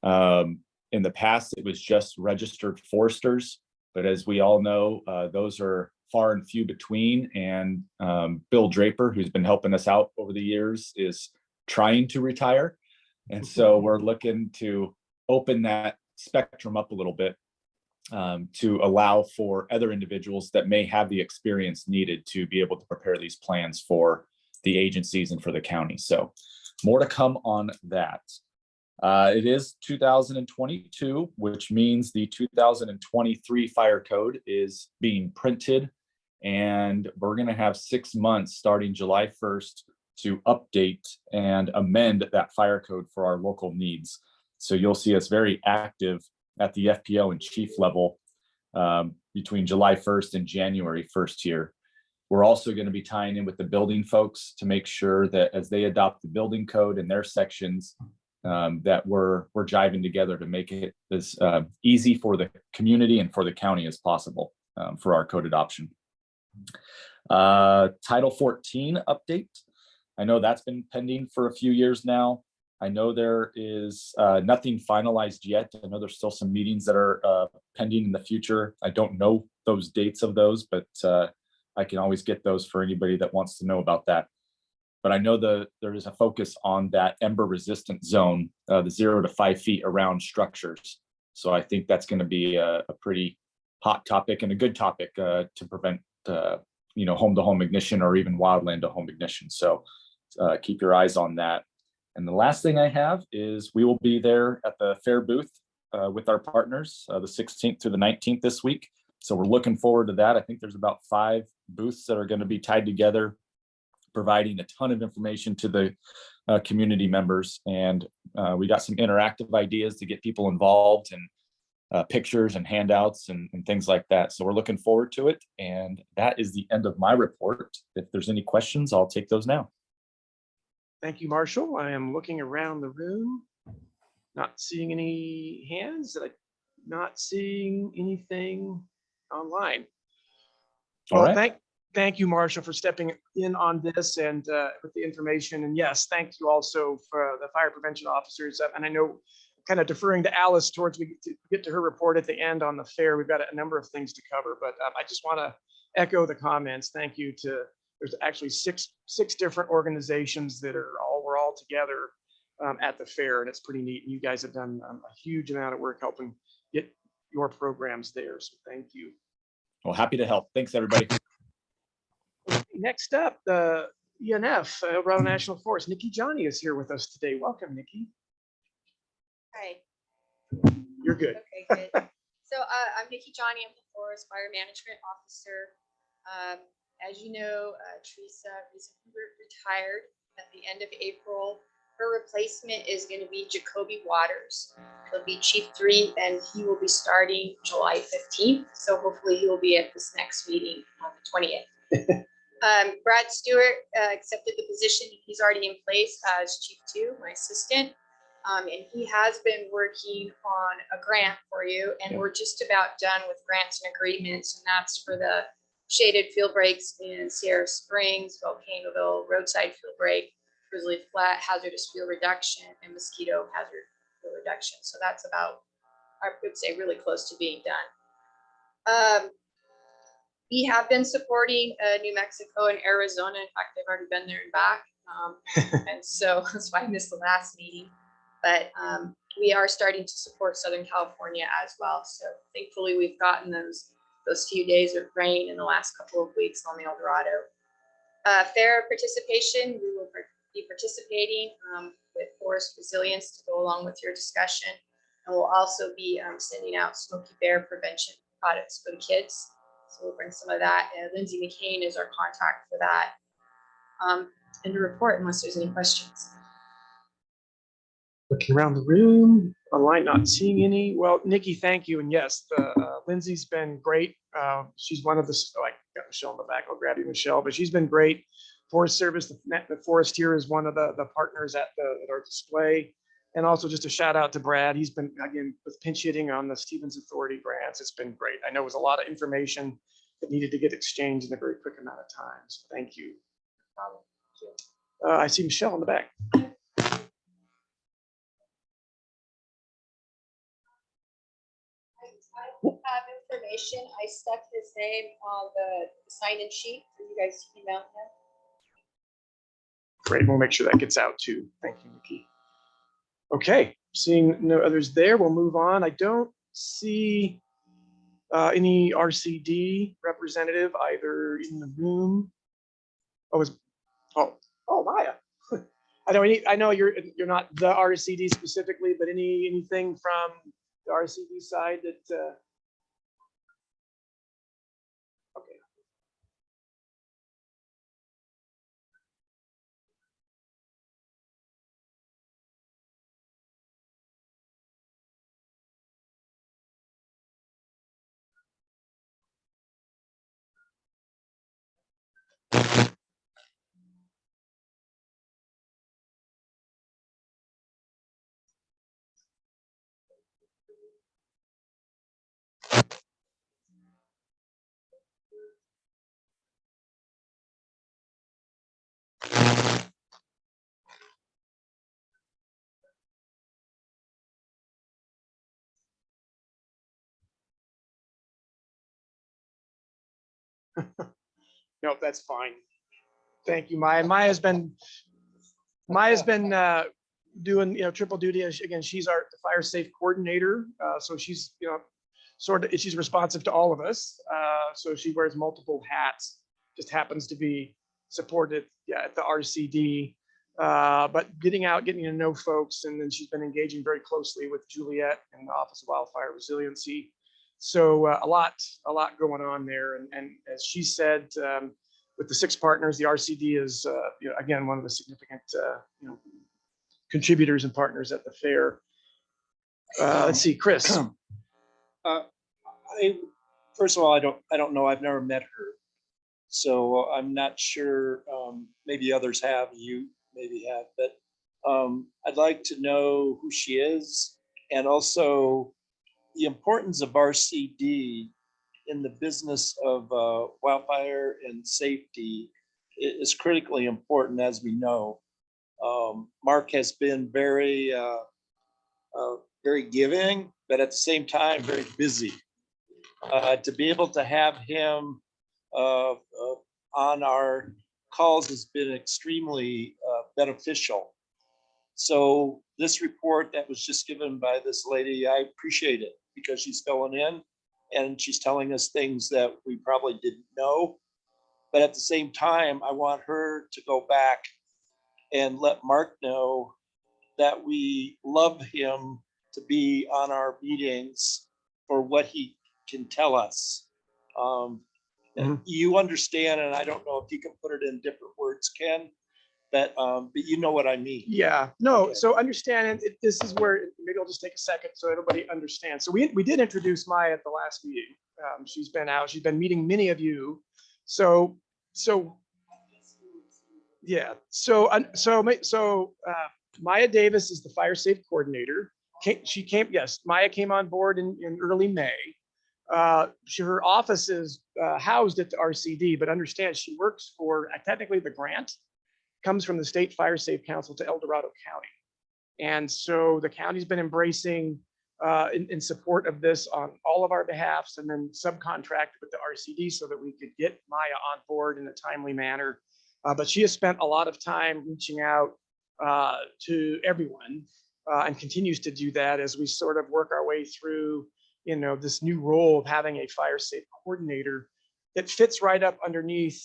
[SPEAKER 18] In the past, it was just registered foresters. But as we all know, those are far and few between. And Bill Draper, who's been helping us out over the years, is trying to retire. And so we're looking to open that spectrum up a little bit to allow for other individuals that may have the experience needed to be able to prepare these plans for the agencies and for the county. So more to come on that. It is 2022, which means the 2023 fire code is being printed, and we're going to have 6 months starting July 1st to update and amend that fire code for our local needs. So you'll see us very active at the FPO and chief level between July 1st and January 1st here. We're also going to be tying in with the building folks to make sure that as they adopt the building code in their sections, that we're jiving together to make it as easy for the community and for the county as possible for our code adoption. Title 14 update. I know that's been pending for a few years now. I know there is nothing finalized yet. I know there's still some meetings that are pending in the future. I don't know those dates of those, but I can always get those for anybody that wants to know about that. But I know there is a focus on that ember resistant zone, the 0 to 5 feet around structures. So I think that's going to be a pretty hot topic and a good topic to prevent home to home ignition or even wildland to home ignition. So keep your eyes on that. And the last thing I have is we will be there at the fair booth with our partners the 16th through the 19th this week. So we're looking forward to that. I think there's about 5 booths that are going to be tied together, providing a ton of information to the community members. And we got some interactive ideas to get people involved and pictures and handouts and things like that. So we're looking forward to it. And that is the end of my report. If there's any questions, I'll take those now.
[SPEAKER 2] Thank you, Marshall. I am looking around the room, not seeing any hands, not seeing anything online.
[SPEAKER 18] All
[SPEAKER 2] Well,
[SPEAKER 18] right.
[SPEAKER 2] thank you, Marshall, for stepping in on this and with the information. And yes, thank you also for the fire prevention officers. And I know, kind of deferring to Alice towards we get to her report at the end on the fair. We've got a number of things to cover, but I just want to echo the comments. Thank you to, there's actually six different organizations that we're all together at the fair, and it's pretty neat. And you guys have done a huge amount of work helping get your programs there. So thank you.
[SPEAKER 18] Well, happy to help. Thanks, everybody.
[SPEAKER 2] Next up, the ENF, Colorado National Forest. Nikki Johnny is here with us today. Welcome, Nikki.
[SPEAKER 19] Hi.
[SPEAKER 2] You're good.
[SPEAKER 19] Okay, good. So I'm Nikki Johnny. I'm the Forest Fire Management Officer. As you know, Teresa recently retired at the end of April. Her replacement is going to be Jacoby Waters. He'll be Chief 3, and he will be starting July 15th. So hopefully he will be at this next meeting on the 20th. Brad Stewart accepted the position. He's already in place as Chief 2, my assistant. And he has been working on a grant for you, and we're just about done with grants and agreements, and that's for the shaded field breaks in Sierra Springs, Volcanoville, roadside field break, Grizzly Flat, hazardous fuel reduction, and mosquito hazard fuel reduction. So that's about, I would say, really close to being done. We have been supporting New Mexico and Arizona. In fact, they've already been there and back. And so that's why I missed the last meeting. But we are starting to support Southern California as well. So thankfully, we've gotten those few days of rain in the last couple of weeks on the El Dorado. Fair participation, we will be participating with Forest Resilience to go along with your discussion. And we'll also be sending out Smoky Bear prevention products for the kids. So we'll bring some of that. Lindsay McCain is our contact for that. And to report unless there's any questions.
[SPEAKER 2] Looking around the room, online, not seeing any. Well, Nikki, thank you. And yes, Lindsay's been great. She's one of the, I got Michelle in the back. I'll grab you, Michelle, but she's been great. Forest Service, the Forest here is one of the partners at our display. And also just a shout out to Brad. He's been, again, with pinch hitting on the Stevens Authority grants. It's been great. I know it was a lot of information that needed to get exchanged in a very quick amount of time. So thank you. I see Michelle in the back.
[SPEAKER 19] I have information. I stuck his name on the sign-in sheet for you guys to email him.
[SPEAKER 2] Great. We'll make sure that gets out too. Thank you, Nikki. Okay. Seeing no others there, we'll move on. I don't see any RCD representative either in the room. Oh, Maya. I know you're not the RCD specifically, but anything from the RCD side that okay. No, that's fine. Thank you, Maya. Maya's been doing, triple duty. Again, she's our fire safe coordinator. So she's, she's responsive to all of us. So she wears multiple hats, just happens to be supported, at the RCD. But getting out, getting to know folks, and then she's been engaging very closely with Juliet and the Office of Wildfire Resiliency. So a lot going on there. And as she said, with the 6 partners, the RCD is, again, one of the significant, contributors and partners at the fair. Let's see, Chris.
[SPEAKER 3] First of all, I don't know. I've never met her. So I'm not sure, maybe others have, you maybe have, but I'd like to know who she is, and also the importance of RCD in the business of wildfire and safety is critically important, as we know. Mark has been very giving, but at the same time, very busy. To be able to have him on our calls has been extremely beneficial. So this report that was just given by this lady, I appreciate it because she's filling in and she's telling us things that we probably didn't know. But at the same time, I want her to go back and let Mark know that we love him to be on our meetings for what he can tell us. You understand, and I don't know if you can put it in different words, Ken, but you know what I mean.
[SPEAKER 2] Yeah, no, okay. So understand, this is where, maybe I'll just take a second so everybody understands. So we did introduce Maya at the last meeting. She's been out, she's been meeting many of you. So yeah, Maya Davis is the fire safe coordinator. Maya came on board in early May. Her office is housed at the RCD, but understand she works for, technically the grant comes from the State Fire Safe Council to El Dorado County. And so the county's been embracing in support of this on all of our behalfs, and then subcontracted with the RCD so that we could get Maya on board in a timely manner. But she has spent a lot of time reaching out to everyone and continues to do that as we sort of work our way through, this new role of having a fire safe coordinator that fits right up underneath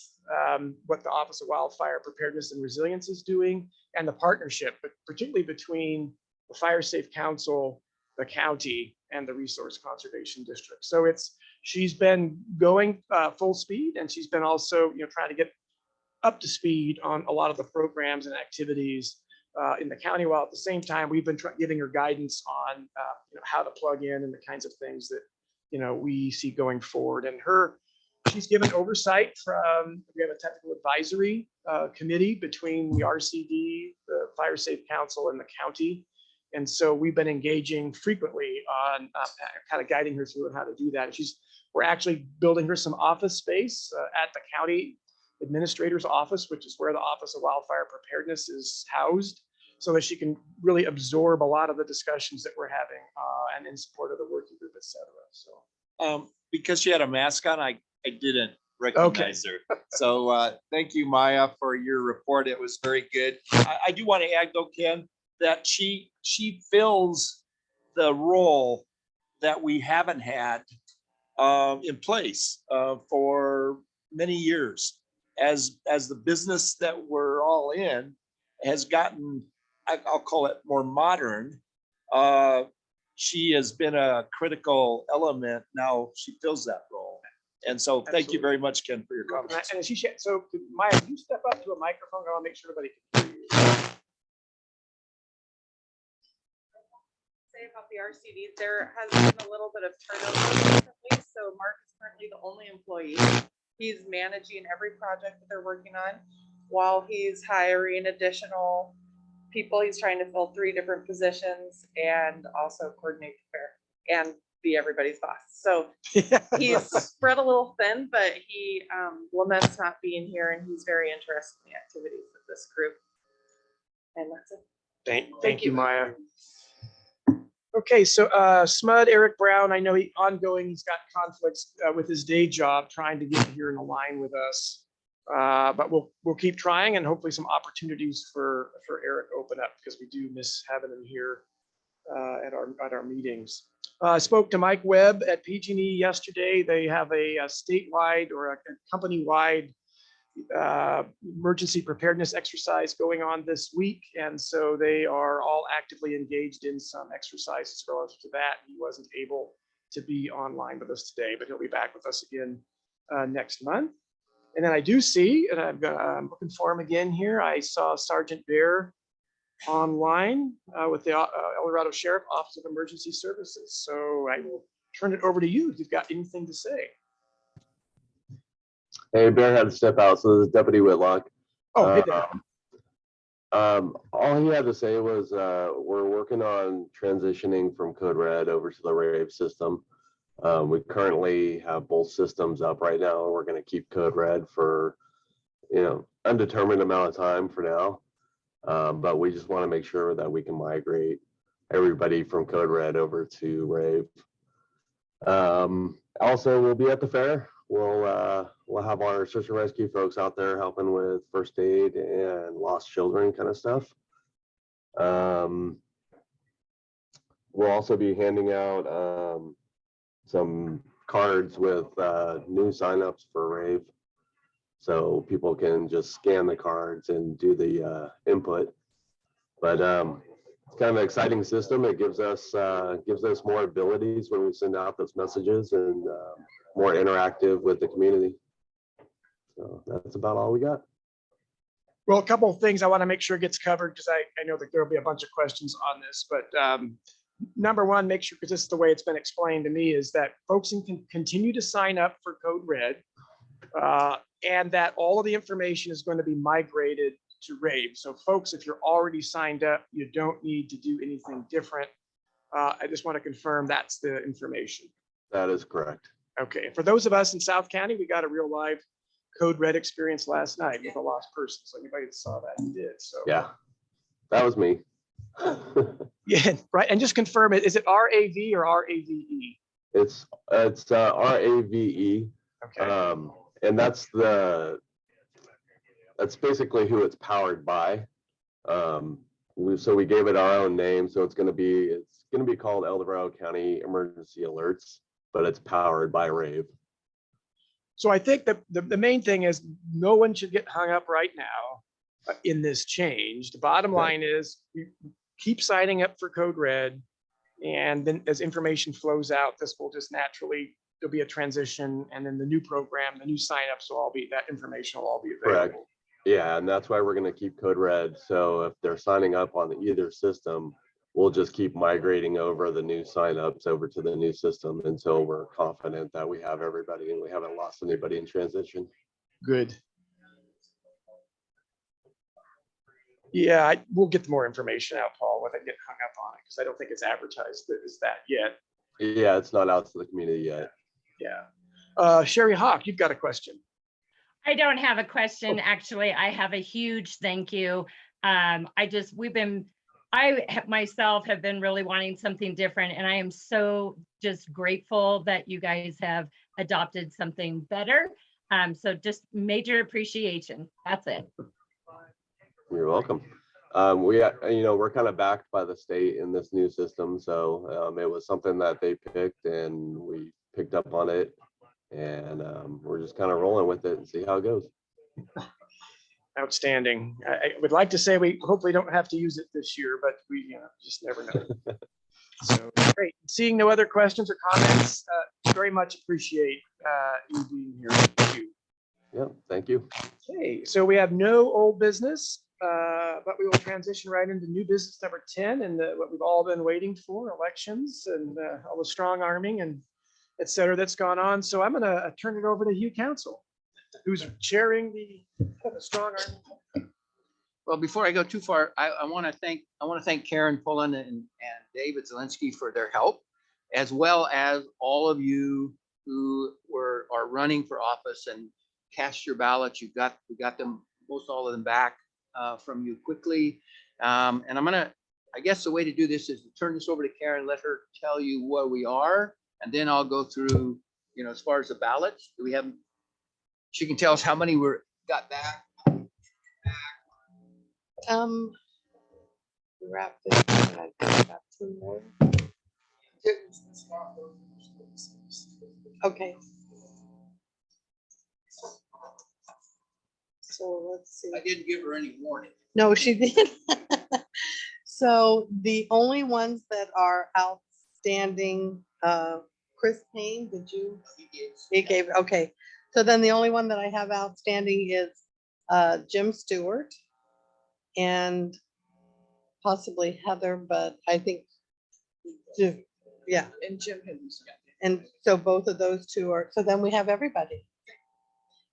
[SPEAKER 2] what the Office of Wildfire Preparedness and Resilience is doing, and the partnership, but particularly between the Fire Safe Council, the county, and the Resource Conservation District. So she's been going full speed, and she's been also trying to get up to speed on a lot of the programs and activities in the county, while at the same time we've been giving her guidance on how to plug in and the kinds of things that we see going forward. And she's given oversight from, we have a technical advisory committee between the RCD, the Fire Safe Council, and the county. And so we've been engaging frequently on kind of guiding her through how to do that. And we're actually building her some office space at the county administrator's office, which is where the Office of Wildfire Preparedness is housed, so that she can really absorb a lot of the discussions that we're having and in support of the working group, et cetera. So
[SPEAKER 3] because she had a mask on, I didn't recognize her. So thank you, Maya, for your report. It was very good. I do want to add, though, Ken, that she fills the role that we haven't had in place for many years. As the business that we're all in has gotten, I'll call it, more modern, she has been a critical element. Now she fills that role. And so thank you very much, Ken, for your comments.
[SPEAKER 2] And so Maya, can you step up to a microphone? I want to make sure everybody can hear you.
[SPEAKER 20] Say about the RCD, there has been a little bit of turnover recently. So Mark is currently the only employee. He's managing every project that they're working on while he's hiring additional people. He's trying to fill 3 different positions and also coordinate the fair and be everybody's boss. So he's spread a little thin, but he laments not being here, and he's very interested in the activities of this group. And that's it.
[SPEAKER 2] Thank you, Maya. Okay, so Smud, Eric Brown, I know he's got conflicts with his day job trying to get here and align with us. But we'll keep trying, and hopefully some opportunities for Eric open up, because we do miss having him here at our meetings. I spoke to Mike Webb at PG&E yesterday. They have a statewide or a company-wide emergency preparedness exercise going on this week, and so they are all actively engaged in some exercises relative to that. He wasn't able to be online with us today, but he'll be back with us again next month. And then I do see, and I'm looking for him again here, I saw Sergeant Bear online with the El Dorado Sheriff Office of Emergency Services. So I will turn it over to you if you've got anything to say.
[SPEAKER 21] Hey, Bear had to step out, so this is Deputy Whitlock.
[SPEAKER 2] Oh, hey there.
[SPEAKER 21] All he had to say was we're working on transitioning from Code Red over to the Rave system. We currently have both systems up right now. We're going to keep Code Red for, undetermined amount of time for now. But we just want to make sure that we can migrate everybody from Code Red over to Rave. Also, we'll be at the fair. We'll have our search and rescue folks out there helping with first aid and lost children kind of stuff. We'll also be handing out some cards with new signups for Rave, so people can just scan the cards and do the input. But it's kind of an exciting system. It gives us more abilities when we send out those messages, and more interactive with the community. So that's about all we got.
[SPEAKER 2] Well, a couple of things I want to make sure gets covered, because I know that there'll be a bunch of questions on this, but number one, make sure, because this is the way it's been explained to me, is that folks can continue to sign up for Code Red, and that all of the information is going to be migrated to Rave. So folks, if you're already signed up, you don't need to do anything different. I just want to confirm that's the information.
[SPEAKER 21] That is correct.
[SPEAKER 2] Okay, for those of us in South County, we got a real live Code Red experience last night with a lost person. So anybody that saw that did. So
[SPEAKER 21] yeah, that was me.
[SPEAKER 2] Yeah, right. And just confirm it. Is it RAV or RAVE?
[SPEAKER 21] It's RAVE.
[SPEAKER 2] Okay.
[SPEAKER 21] And that's basically who it's powered by. So we gave it our own name. So it's going to be called El Dorado County Emergency Alerts, but it's powered by Rave.
[SPEAKER 2] So I think that the main thing is no one should get hung up right now in this change. The bottom line is we keep signing up for Code Red, and then as information flows out, this will just naturally, there'll be a transition, and then the new program, the new signups will all be, that information will all be available.
[SPEAKER 21] Correct. Yeah, and that's why we're going to keep Code Red. So if they're signing up on either system, we'll just keep migrating over the new signups over to the new system until we're confident that we have everybody and we haven't lost anybody in transition.
[SPEAKER 2] Good. Yeah, we'll get more information out, Paul, when I get hung up on it, because I don't think it's advertised as that yet.
[SPEAKER 21] Yeah, it's not out to the community yet.
[SPEAKER 2] Yeah. Sherry Hawk, you've got a question.
[SPEAKER 7] I don't have a question. Actually, I have a huge thank you. I myself have been really wanting something different, and I am so just grateful that you guys have adopted something better. So just major appreciation. That's it.
[SPEAKER 21] You're welcome. We're kind of backed by the state in this new system. So it was something that they picked and we picked up on it, and we're just kind of rolling with it and see how it goes.
[SPEAKER 2] Outstanding. I would like to say we hopefully don't have to use it this year, but we just never know. So great. Seeing no other questions or comments, very much appreciate you being here. Thank you.
[SPEAKER 21] Yeah, thank you.
[SPEAKER 2] Okay, so we have no old business, but we will transition right into new business number 10, and what we've all been waiting for, elections and all the strong arming and et cetera that's gone on. So I'm going to turn it over to you, council. Who's chairing the strong arm?
[SPEAKER 11] Well, before I go too far, I want to thank Karen Pullen and David Zelinski for their help, as well as all of you who are running for office and cast your ballots. We got them, most all of them back from you quickly. And I guess the way to do this is to turn this over to Karen, let her tell you where we are, and then I'll go through, as far as the ballots, she can tell us how many got back.
[SPEAKER 1] Wrap this. I think got 2 more. Okay. So let's see.
[SPEAKER 11] I didn't give her any warning.
[SPEAKER 1] No, she did. So the only ones that are outstanding, Chris Payne, did you? He gave, okay. So then the only one that I have outstanding is Jim Stewart and possibly Heather, but I think, yeah.
[SPEAKER 9] And Jim Hiddens.
[SPEAKER 1] And so both of those two are, so then we have everybody.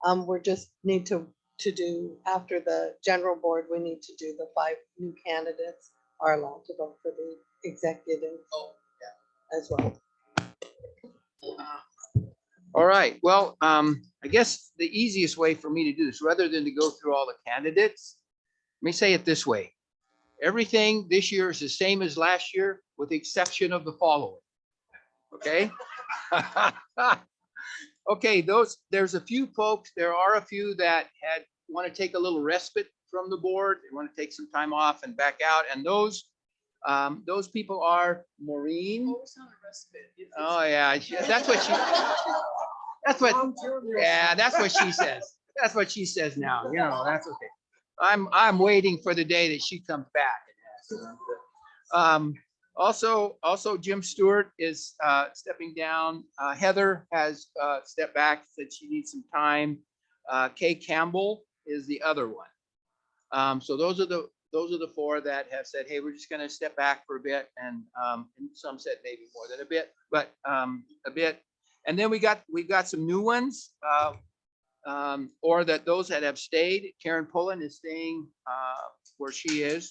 [SPEAKER 1] We're just need to do, after the general board, we need to do the 5 new candidates are allowed to vote for the executive as well.
[SPEAKER 11] All right, well, I guess the easiest way for me to do this, rather than to go through all the candidates, let me say it this way. Everything this year is the same as last year, with the exception of the following. Okay? Okay, there's a few folks, there are a few that want to take a little respite from the board. They want to take some time off and back out. And those people are Maureen.
[SPEAKER 9] Oh, it's not a respite.
[SPEAKER 11] Oh, yeah, that's what she says. That's what she says now, that's okay. I'm waiting for the day that she comes back. Also Jim Stewart is stepping down. Heather has stepped back, said she needs some time. Kay Campbell is the other one. So those are the 4 that have said, hey, we're just going to step back for a bit, and some said maybe more than a bit, but a bit. And then we got some new ones, or that those that have stayed. Karen Pullen is staying where she is,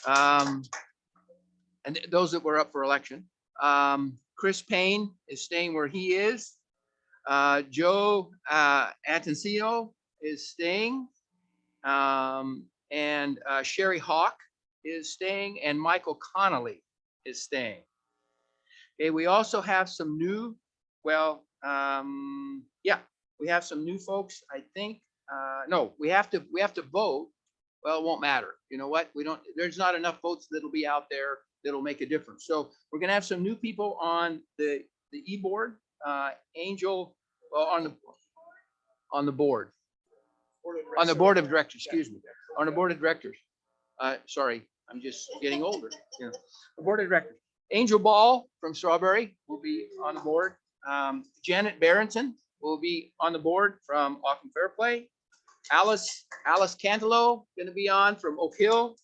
[SPEAKER 11] and those that were up for election. Chris Payne is staying where he is. Joe Antoncino is staying. And Sherry Hawk is staying, and Michael Connolly is staying. Okay, we also have some new, we have some new folks, I think. No, we have to vote. Well, it won't matter. You know what? There's not enough votes that'll be out there that'll make a difference. So we're gonna have some new people on the e-board, Angel, on the board. On the board of directors, excuse me, on the board of directors. Sorry, I'm just getting older. The board of directors. Angel Ball from Strawberry will be on the board. Janet Berenson will be on the board from Auckland Fairplay. Alice Cantelo going to be on from Oak Hill.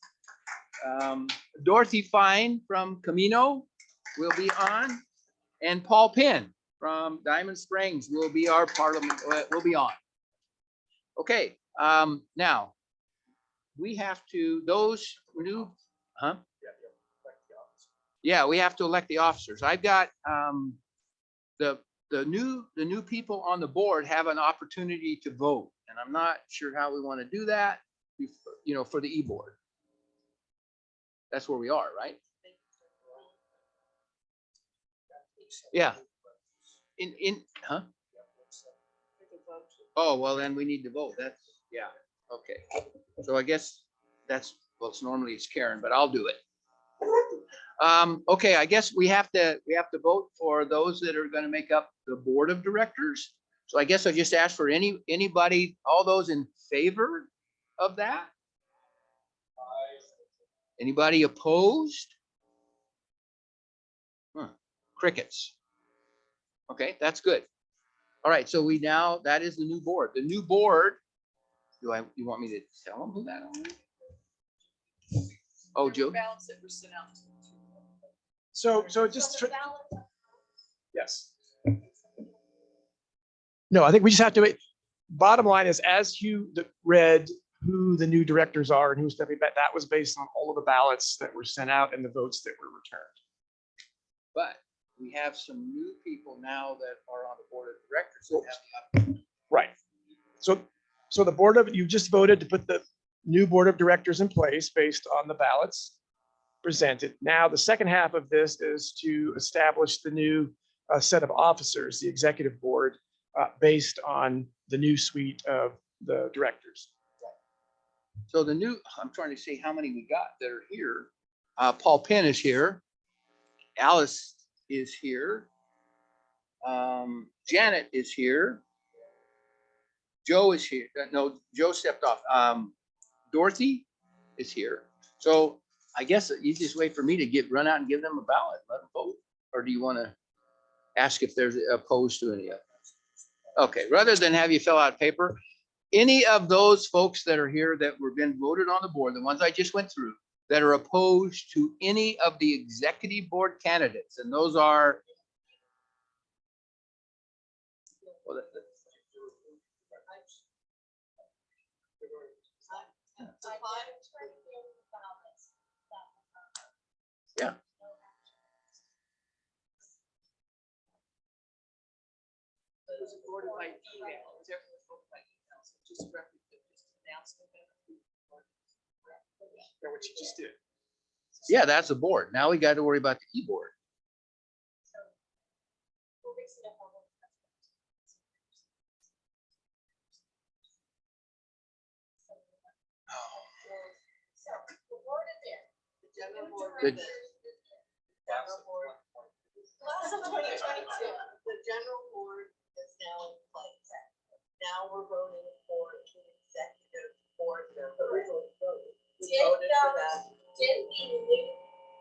[SPEAKER 11] Dorothy Fine from Camino will be on, and Paul Penn from Diamond Springs will be our parliament. Will be on. Okay, now we have to, those new, yeah, we have to elect the officers. I've got the new people on the board have an opportunity to vote, and I'm not sure how we want to do that, for the e-board. That's where we are, right? Yeah. Oh, well, then we need to vote. Yeah, okay. So I guess normally it's Karen, but I'll do it. Okay, I guess we have to vote for those that are going to make up the board of directors. So I guess I just ask for anybody, all those in favor of that? Anybody opposed? Crickets. Okay, that's good. All right, so that is the new board. The new board, you want me to tell them who that is? Oh, Joe.
[SPEAKER 9] Ballots that were sent out.
[SPEAKER 2] So just, yes. No, I think we just have to wait. bottom line is, as Hugh read who the new directors are and who's stepping back, that was based on all of the ballots that were sent out and the votes that were returned.
[SPEAKER 11] But we have some new people now that are on the board of directors. that have the
[SPEAKER 2] Right. So the you just voted to put the new board of directors in place based on the ballots presented. Now, the second half of this is to establish the new set of officers, the executive board, based on the new suite of the directors.
[SPEAKER 11] So the new, I'm trying to see how many we got that are here. Paul Penn is here. Alice is here. Janet is here. Joe is here. No, Joe stepped off. Dorothy is here. So I guess you just wait for me to run out and give them a ballot, let them vote. Or do you want to ask if they're opposed to any of it? Okay, rather than have you fill out paper, any of those folks that are here that were been voted on the board, the ones I just went through, that are opposed to any of the executive board candidates, and those are yeah.
[SPEAKER 2] What you just did.
[SPEAKER 11] Yeah, that's a board. Now we got to worry about the keyboard. The-
[SPEAKER 1] The general board is now in place. Now we're voting for the executive board member. We voted for that.
[SPEAKER 5] Did the new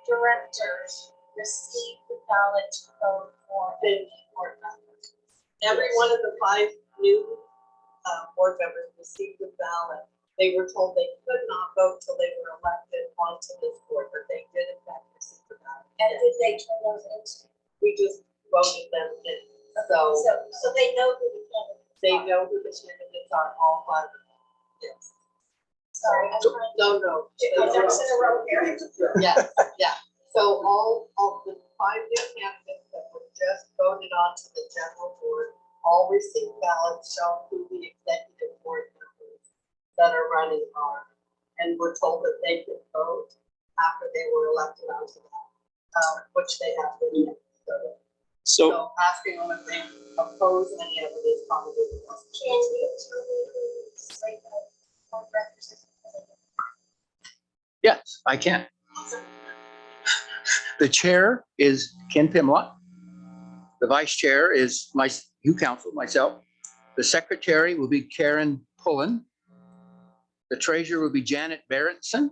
[SPEAKER 5] directors receive the ballot to vote for the board members?
[SPEAKER 1] Every one of the 5 new board members received the ballot. They were told they could not vote till they were elected onto this board, but they did in fact receive the ballot.
[SPEAKER 5] And did they turn those into?
[SPEAKER 1] We just voted them in.
[SPEAKER 5] So they know who the candidates are.
[SPEAKER 1] They know who the candidates are, all 5 of them. Yes.
[SPEAKER 5] Sorry, I'm trying.
[SPEAKER 1] No.
[SPEAKER 5] Ducks in a row here.
[SPEAKER 1] Yeah, yeah. So all of the 5 new candidates that were just voted on to the general board all received ballots showing who the executive board members that are running are. And we're told that they could vote after they were elected onto that, which they have been. So asking them if they oppose any of it is probably.
[SPEAKER 5] Can you slate of board directors?
[SPEAKER 11] Yes, I can. The chair is Ken Pimlott. The vice chair is you counsel, myself. The secretary will be Karen Pullen. The treasurer will be Janet Barrettson.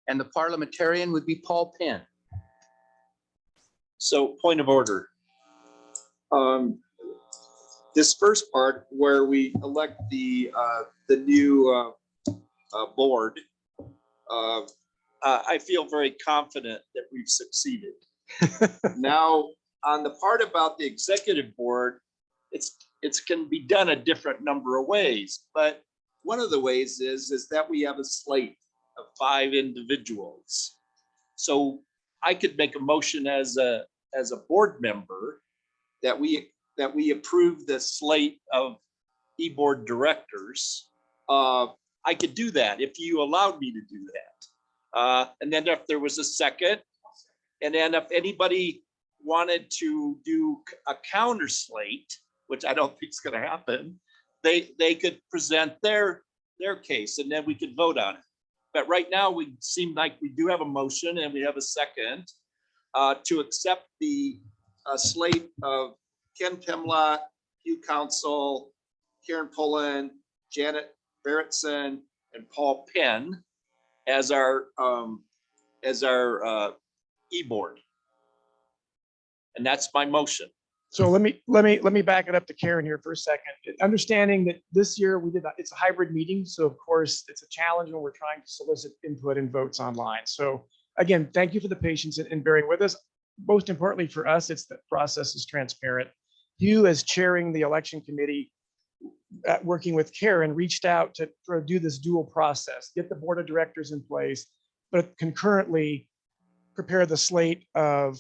[SPEAKER 11] And the parliamentarian would be Paul Penn.
[SPEAKER 12] So point of order. This first part where we elect the new board, I feel very confident that we've succeeded. Now, on the part about the executive board, it's can be done a different number of ways, but one of the ways is that we have a slate of 5 individuals. So I could make a motion as a board member that we approve the slate of e-board directors. I could do that if you allowed me to do that. And then if there was a second, and then if anybody wanted to do a counter slate, which I don't think is going to happen, they could present their case and then we could vote on it. But right now we seem like we do have a motion and we have a second to accept the slate of Ken Pimlott, Hugh Council, Karen Pullen, Janet Barrettson, and Paul Penn as our e-board. And that's my motion.
[SPEAKER 2] So let me back it up to Karen here for a second. Understanding that this year it's a hybrid meeting. So of course it's a challenge when we're trying to solicit input and votes online. So again, thank you for the patience and bearing with us. Most importantly for us, it's the process is transparent. You as chairing the election committee working with Karen, reached out to do this dual process, get the board of directors in place, but concurrently prepare the slate of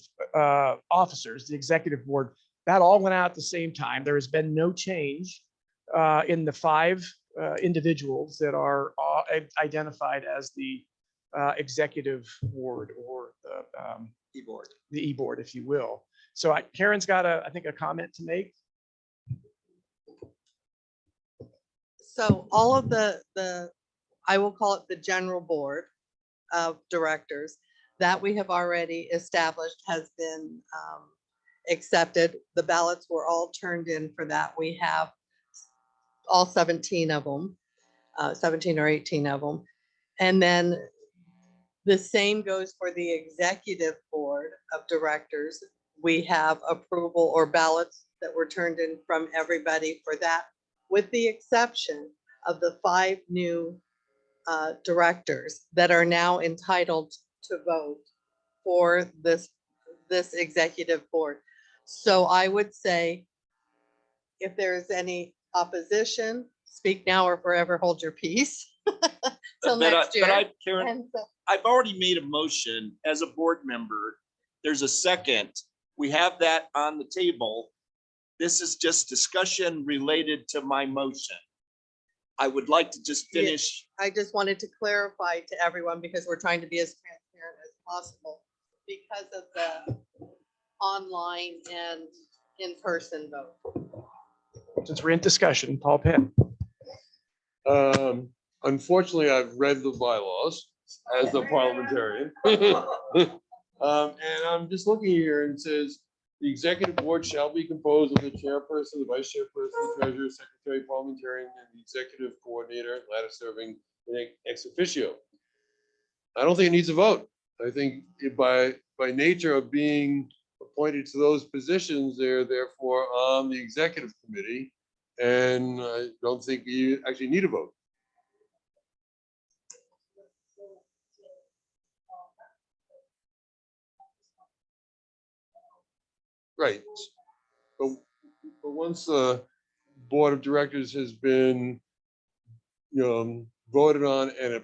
[SPEAKER 2] officers, the executive board. That all went out at the same time. There has been no change in the 5 individuals that are identified as the executive board or the
[SPEAKER 12] E-board.
[SPEAKER 2] the e-board, if you will. So Karen's got I think a comment to make.
[SPEAKER 1] So all of I will call it the general board of directors that we have already established has been accepted. The ballots were all turned in for that. We have all 17 of them, 17 or 18 of them. And then the same goes for the executive board of directors. We have approval or ballots that were turned in from everybody for that, with the exception of the 5 new directors that are now entitled to vote for this executive board. So I would say, if there's any opposition, speak now or forever hold your peace. Till next year.
[SPEAKER 12] Karen,
[SPEAKER 1] And so-
[SPEAKER 12] I've already made a motion as a board member. There's a second. We have that on the table. This is just discussion related to my motion. I would like to just finish.
[SPEAKER 1] I just wanted to clarify to everyone, because we're trying to be as transparent as possible because of the online and in-person vote.
[SPEAKER 2] Since we're in discussion, Paul Penn.
[SPEAKER 6] Unfortunately, I've read the bylaws as the parliamentarian. And I'm just looking here and it says, the executive board shall be composed of the chairperson, the vice chairperson, the treasurer, secretary, parliamentarian, and the executive coordinator, latter serving ex officio. I don't think it needs a vote. I think by nature of being appointed to those positions, they're therefore on the executive committee. And I don't think you actually need a vote. Right. But once the board of directors has been voted on and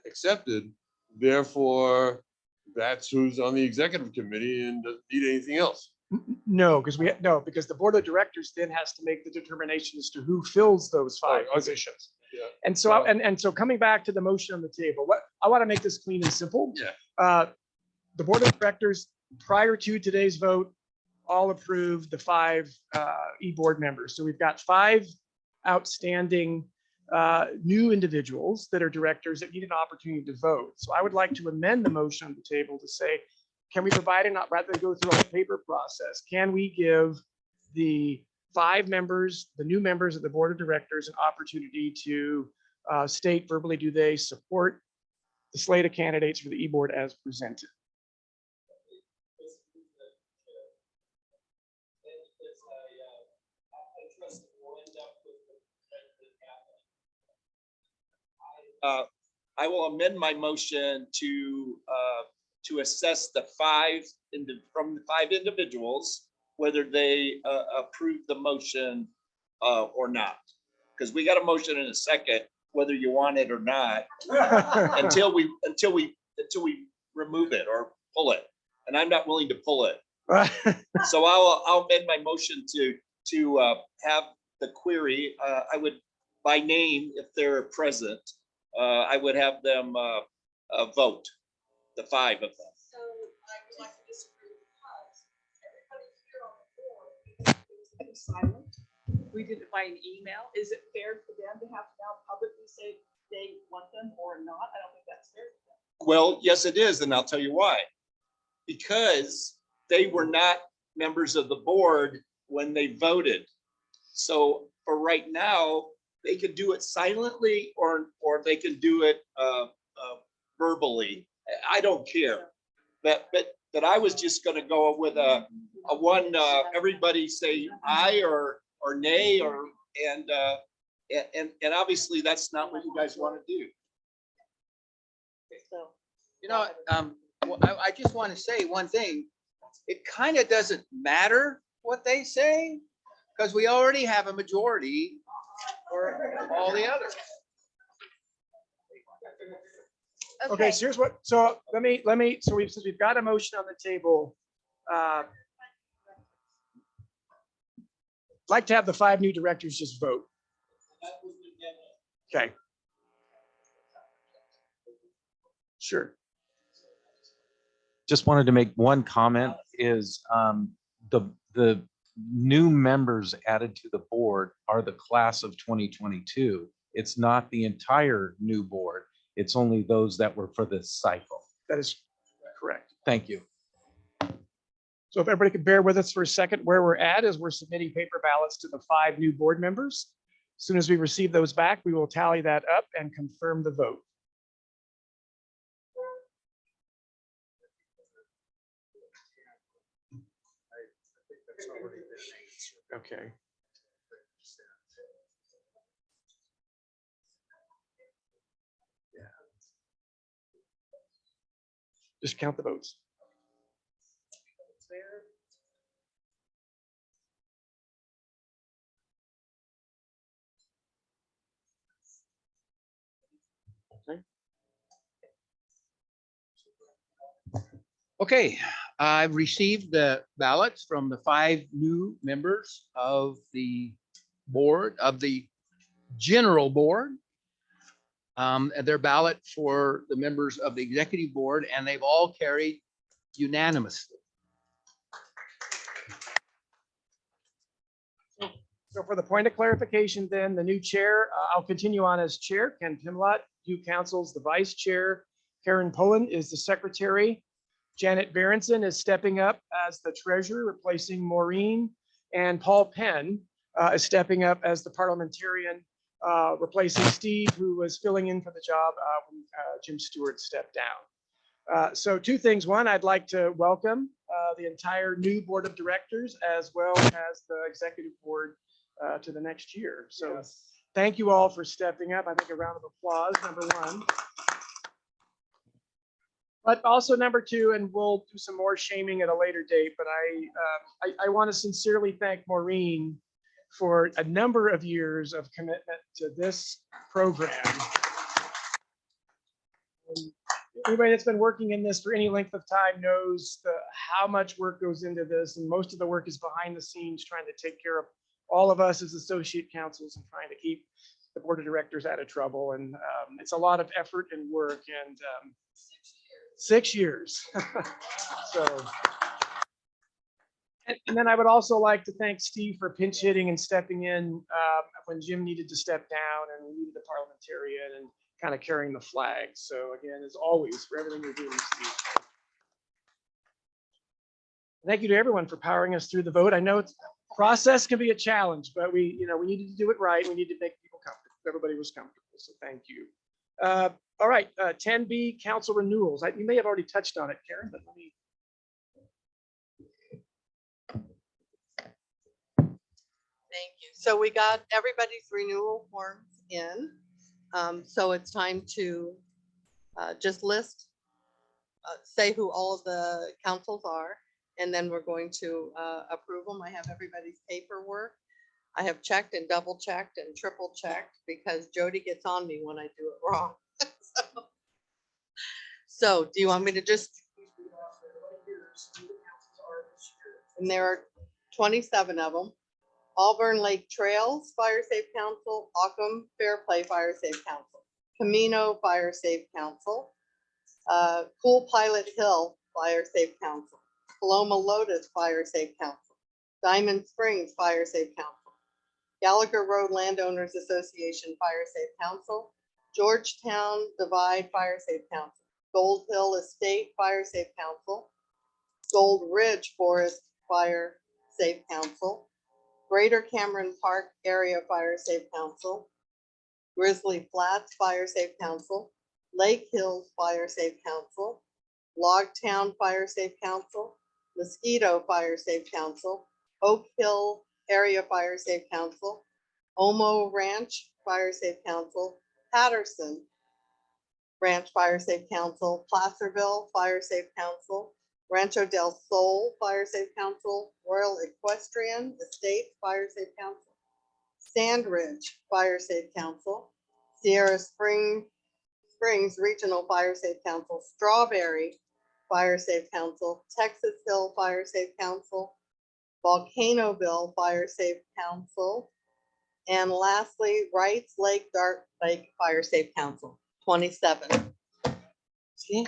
[SPEAKER 6] accepted, therefore that's who's on the executive committee and doesn't need anything else.
[SPEAKER 2] No, because because the board of directors then has to make the determination as to who fills those 5 positions.
[SPEAKER 6] Yeah.
[SPEAKER 2] And so, and so coming back to the motion on the table, I want to make this clean and simple.
[SPEAKER 6] Yeah.
[SPEAKER 2] The board of directors, prior to today's vote, all approved the 5 e-board members. So we've got 5 outstanding new individuals that are directors that need an opportunity to vote. So I would like to amend the motion on the table to say, can we provide rather than go through a paper process, can we give the 5 members, the new members of the board of directors, an opportunity to state verbally, do they support the slate of candidates for the e-board as presented?
[SPEAKER 12] I will amend my motion to assess the 5 from the 5 individuals, whether they approve the motion or not. Because we got a motion in a second, whether you want it or not, until we remove it or pull it. And I'm not willing to pull it. So I'll amend my motion to have the query. I would, by name, if they're present, I would have them vote, the 5 of them.
[SPEAKER 5] So I would like to disagree because everybody here on the board is silent.
[SPEAKER 9] We did it by an email. Is it fair for them to have to now publicly say they want them or not? I don't think that's fair for them.
[SPEAKER 12] Well, yes, it is, and I'll tell you why. Because they were not members of the board when they voted. So for right now, they could do it silently or they can do it verbally. I don't care. But I was just going to go with a one. Everybody say aye or nay and obviously that's not what you guys want to do.
[SPEAKER 11] Well, I just want to say one thing. It kind of doesn't matter what they say because we already have a majority or all the others.
[SPEAKER 2] Okay, so here's what, so let me, so since we've got a motion on the table, I'd like to have the 5 new directors just vote. Okay. Sure.
[SPEAKER 10] Just wanted to make one comment is the new members added to the board are the class of 2022. It's not the entire new board. It's only those that were for this cycle.
[SPEAKER 2] That is correct.
[SPEAKER 10] Thank you.
[SPEAKER 2] So if everybody could bear with us for a second, where we're at is we're submitting paper ballots to the 5 new board members. As soon as we receive those back, we will tally that up and confirm the vote. Okay. Just count the votes.
[SPEAKER 11] Okay, I've received the ballots from the 5 new members of the board, of the general board. Their ballot for the members of the executive board, and they've all carried unanimously.
[SPEAKER 2] So for the point of clarification, then the new chair, I'll continue on as chair. Ken Pimlott, Hugh Council's the vice chair. Karen Pullen is the secretary. Janet Berenson is stepping up as the treasurer, replacing Maureen. And Paul Penn is stepping up as the parliamentarian, replacing Steve, who was filling in for the job when Jim Stewart stepped down. So 2 things. One, I'd like to welcome the entire new board of directors as well as the executive board to the next year. So thank you all for stepping up. I think a round of applause, number 1. But also number 2, and we'll do some more shaming at a later date, but I want to sincerely thank Maureen for a number of years of commitment to this program. And anybody that's been working in this for any length of time knows how much work goes into this, and most of the work is behind the scenes trying to take care of all of us as associate councils and trying to keep the board of directors out of trouble. And it's a lot of effort and work, and 6 years. So, and then I would also like to thank Steve for pinch hitting and stepping in when Jim needed to step down and we needed the parliamentarian and kind of carrying the flag. So again, as always, for everything you're doing, Steve. Thank you to everyone for powering us through the vote. I know it's process can be a challenge, but we needed to do it right. We need to make people comfortable. Everybody was comfortable. So thank you. All right, 10B, council renewals. You may have already touched on it, Karen, but let me.
[SPEAKER 1] Thank you. So we got everybody's renewal forms in. So it's time to just list, say who all of the councils are, and then we're going to approve them. I have everybody's paperwork. I have checked and double checked and triple checked because Jody gets on me when I do it wrong. So do you want me to just? And there are 27 of them. Auburn Lake Trails Fire Safe Council, Ockham Fairplay Fire Safe Council, Camino Fire Safe Council, Cool Pilot Hill Fire Safe Council, Paloma Lotus Fire Safe Council, Diamond Springs Fire Safe Council, Gallagher Road Landowners Association Fire Safe Council, Georgetown Divide Fire Safe Council, Gold Hill Estate Fire Safe Council, Gold Ridge Forest Fire Safe Council, Greater Cameron Park Area Fire Safe Council, Grizzly Flats Fire Safe Council, Lake Hills Fire Safe Council, Logtown Fire Safe Council, Mosquito Fire Safe Council, Oak Hill Area Fire Safe Council, Omo Ranch Fire Safe Council, Patterson Ranch Fire Safe Council, Placerville Fire Safe Council, Rancho del Sol Fire Safe Council, Royal Equestrian Estates Fire Safe Council, Sand Ridge Fire Safe Council, Sierra Springs Regional Fire Safe Council, Strawberry Fire Safe Council, Texas Hill Fire Safe Council, Volcanoville Fire Safe Council, and lastly, Wrights Lake Dark Lake Fire Safe Council, 27. See?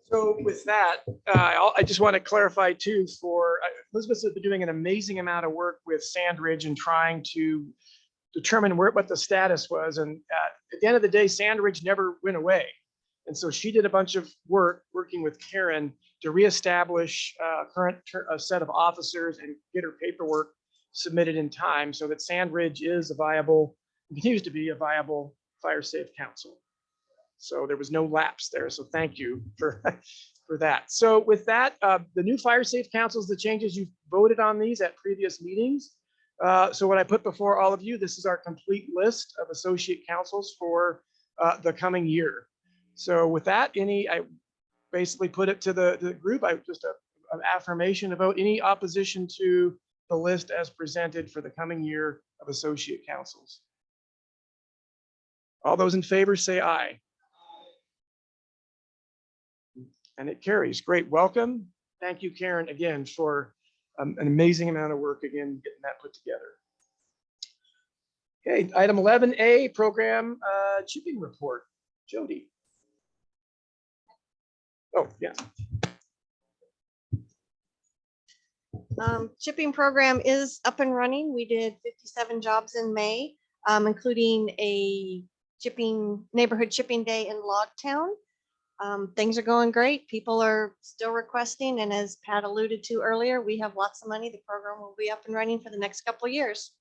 [SPEAKER 2] So with that, I just want to clarify too, Elizabeth has been doing an amazing amount of work with Sand Ridge and trying to determine what the status was. And at the end of the day, Sand Ridge never went away. And so she did a bunch of work working with Karen to reestablish a set of officers and get her paperwork submitted in time so that Sand Ridge is a viable, continues to be a viable fire safe council. So there was no lapse there. So thank you for that. So with that, the new fire safe councils, the changes, you've voted on these at previous meetings. So what I put before all of you, this is our complete list of associate councils for the coming year. So with that, I basically put it to the group. I just an affirmation about any opposition to the list as presented for the coming year of associate councils. All those in favor say aye. And it carries. Great. Welcome. Thank you, Karen, again, for an amazing amount of work, again, getting that put together. Okay, item 11A, program chipping report. Jody. Oh, yeah.
[SPEAKER 1] Chipping program is up and running. We did 57 jobs in May, including a neighborhood chipping day in Logtown. Things are going great. People are still requesting, and as Pat alluded to earlier, we have lots of money. The program will be up and running for the next couple of years.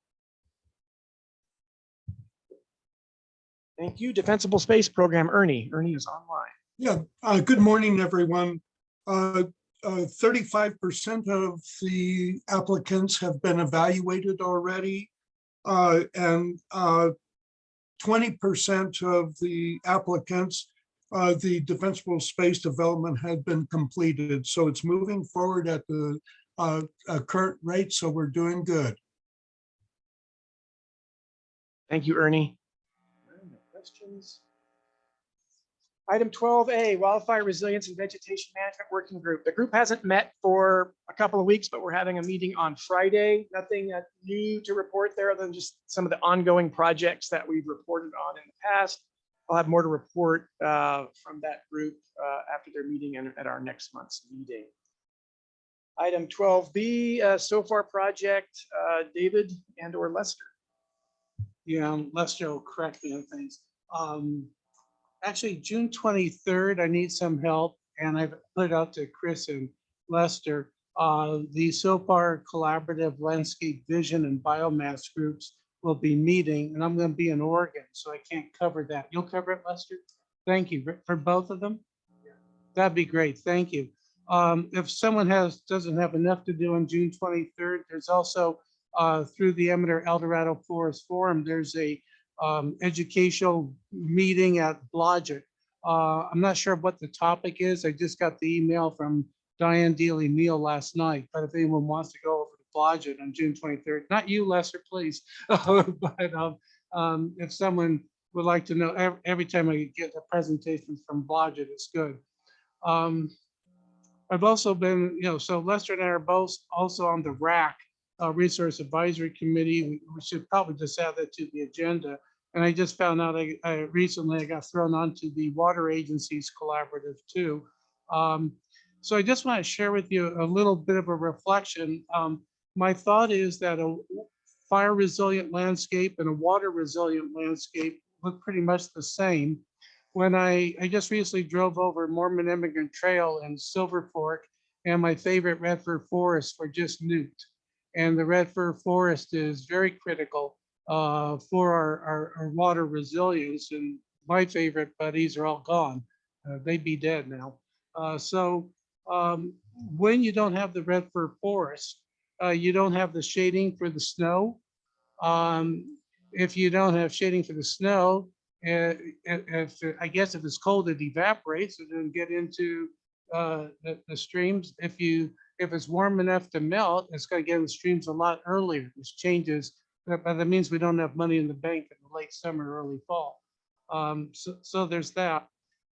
[SPEAKER 2] Thank you. Defensible Space Program, Ernie. Ernie is online.
[SPEAKER 8] Yeah, good morning, everyone. 35% of the applicants have been evaluated already, and 20% of the applicants, the defensible space development had been completed. So it's moving forward at the current rate, so we're doing good.
[SPEAKER 2] Thank you, Ernie. No questions. Item 12A, Wildfire Resilience and Vegetation Management Working Group. The group hasn't met for a couple of weeks, but we're having a meeting on Friday. Nothing new to report there other than just some of the ongoing projects that we've reported on in the past. I'll have more to report from that group after their meeting and at our next month's meeting. Item 12B, SOFAR project, David and or Lester.
[SPEAKER 4] Yeah, Lester will correct me on things. Actually, June 23rd, I need some help, and I've put it out to Chris and Lester. The SOFAR Collaborative Landscape Vision and Biomass groups will be meeting, and I'm going to be in Oregon, so I can't cover that. You'll cover it, Lester? Thank you. For both of them? That'd be great. Thank you. If someone doesn't have enough to do on June 23rd, there's also through the Emmett Eldorado Forest Forum, there's a educational meeting at Blodgett. I'm not sure what the topic is. I just got the email from Diane Dealey-Neal last night, but if anyone wants to go over to Blodgett on June 23rd, not you, Lester, please. But if someone would like to know, every time I get a presentation from Blodgett, it's good. I've also been, so Lester and I are both also on the RAC, Resource Advisory Committee. We should probably just add that to the agenda. And I just found out recently I got thrown onto the Water Agencies Collaborative too. So I just want to share with you a little bit of a reflection. My thought is that a fire resilient landscape and a water resilient landscape look pretty much the same. When I just recently drove over Mormon Immigrant Trail in Silver Fork, and my favorite red fir forests were just nuked. And the red fir forest is very critical for our water resilience. And my favorite buddies are all gone. They'd be dead now. When you don't have the red fir forest, you don't have the shading for the snow. If you don't have shading for the snow, I guess if it's cold, it evaporates and then get into the streams. If if it's warm enough to melt, it's gonna get in the streams a lot earlier, which changes, but that means we don't have money in the bank in the late summer, early fall. So there's that.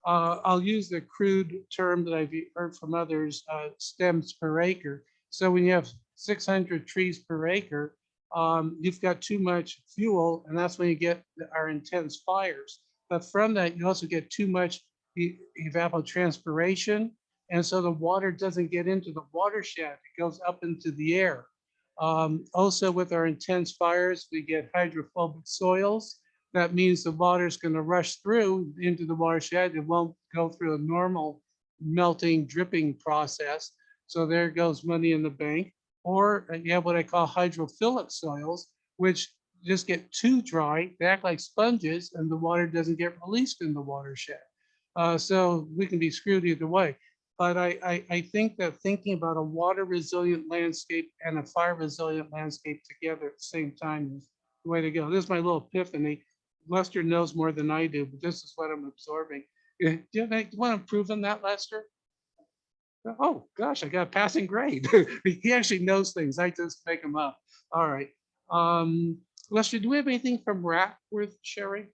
[SPEAKER 4] I'll use the crude term that I've heard from others, stems per acre. So when you have 600 trees per acre, you've got too much fuel, and that's when you get our intense fires. But from that, you also get too much evapotranspiration, and so the water doesn't get into the watershed, it goes up into the air. Also with our intense fires, we get hydrophobic soils. That means the water is going to rush through into the watershed. It won't go through a normal melting, dripping process. So there goes money in the bank. Or you have what I call hydrophilic soils, which just get too dry, they act like sponges, and the water doesn't get released in the watershed. So we can be screwed either way. But I think that thinking about a water resilient landscape and a fire resilient landscape together at the same time is the way to go. This is my little epiphany. Lester knows more than I do, but this is what I'm absorbing. Do you want to improve on that, Lester? Oh, gosh, I got a passing grade. He actually knows things. I just make them up. All right. Lester, do we have anything from RAP worth sharing?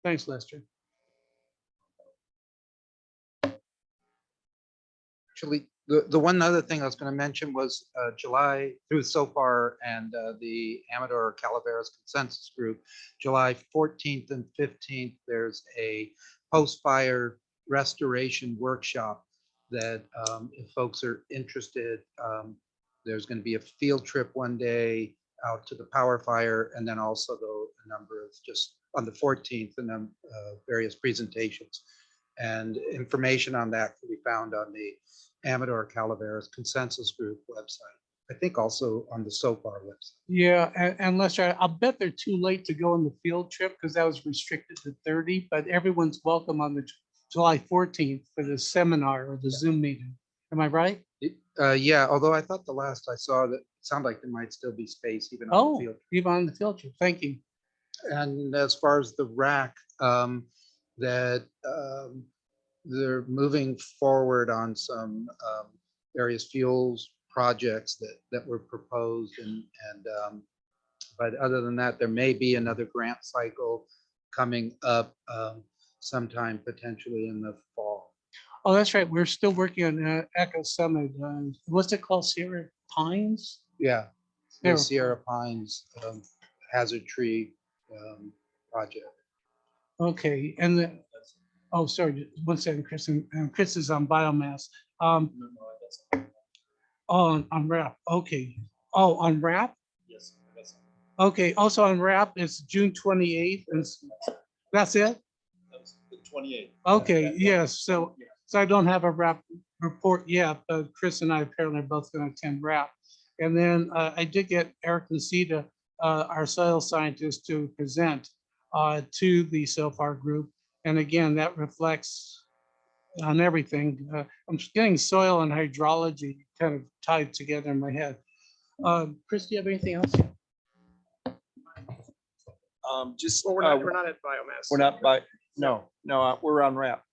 [SPEAKER 4] Thanks, Lester.
[SPEAKER 14] Actually, the one other thing I was going to mention was July through SOFAR and the Amador Calaveras Consensus Group, July 14th and 15th, there's a post-fire restoration workshop that if folks are interested, there's going to be a field trip one day out to the Power Fire, and then also a number of just on the 14th and then various presentations. And information on that can be found on the Amador Calaveras Consensus Group website. I think also on the SOFAR website.
[SPEAKER 4] Yeah, and Lester, I'll bet they're too late to go on the field trip because that was restricted to 30, but everyone's welcome on the July 14th for the seminar or the Zoom meeting. Am I right?
[SPEAKER 14] Yeah, although I thought the last I saw that it sounded like there might still be space even on the field.
[SPEAKER 4] Even on the field trip. Thank you.
[SPEAKER 14] And as far as the RAC, they're moving forward on some various fuels projects that were proposed, but other than that, there may be another grant cycle coming up sometime potentially in the fall.
[SPEAKER 4] Oh, that's right. We're still working on Echo Summit. What's it called? Sierra Pines?
[SPEAKER 14] Yeah,
[SPEAKER 4] There.
[SPEAKER 14] the Sierra Pines hazard tree project.
[SPEAKER 4] Okay, and the, oh, sorry, 1 second, Chris, and Chris is on biomass. On RAP, okay. Oh, on RAP?
[SPEAKER 12] Yes.
[SPEAKER 4] Okay, also on RAP, it's June 28th, and that's it?
[SPEAKER 12] That's the 28th.
[SPEAKER 4] Okay, yes, so I don't have a RAP report yet, but Chris and I apparently are both going to attend RAP. And then I did get Eric Nacita, our soil scientist, to present to the SOFAR group. And again, that reflects on everything. I'm just getting soil and hydrology kind of tied together in my head. Chris, do you have anything else?
[SPEAKER 2] Well, we're not at biomass.
[SPEAKER 3] We're not by, no, we're on RAP.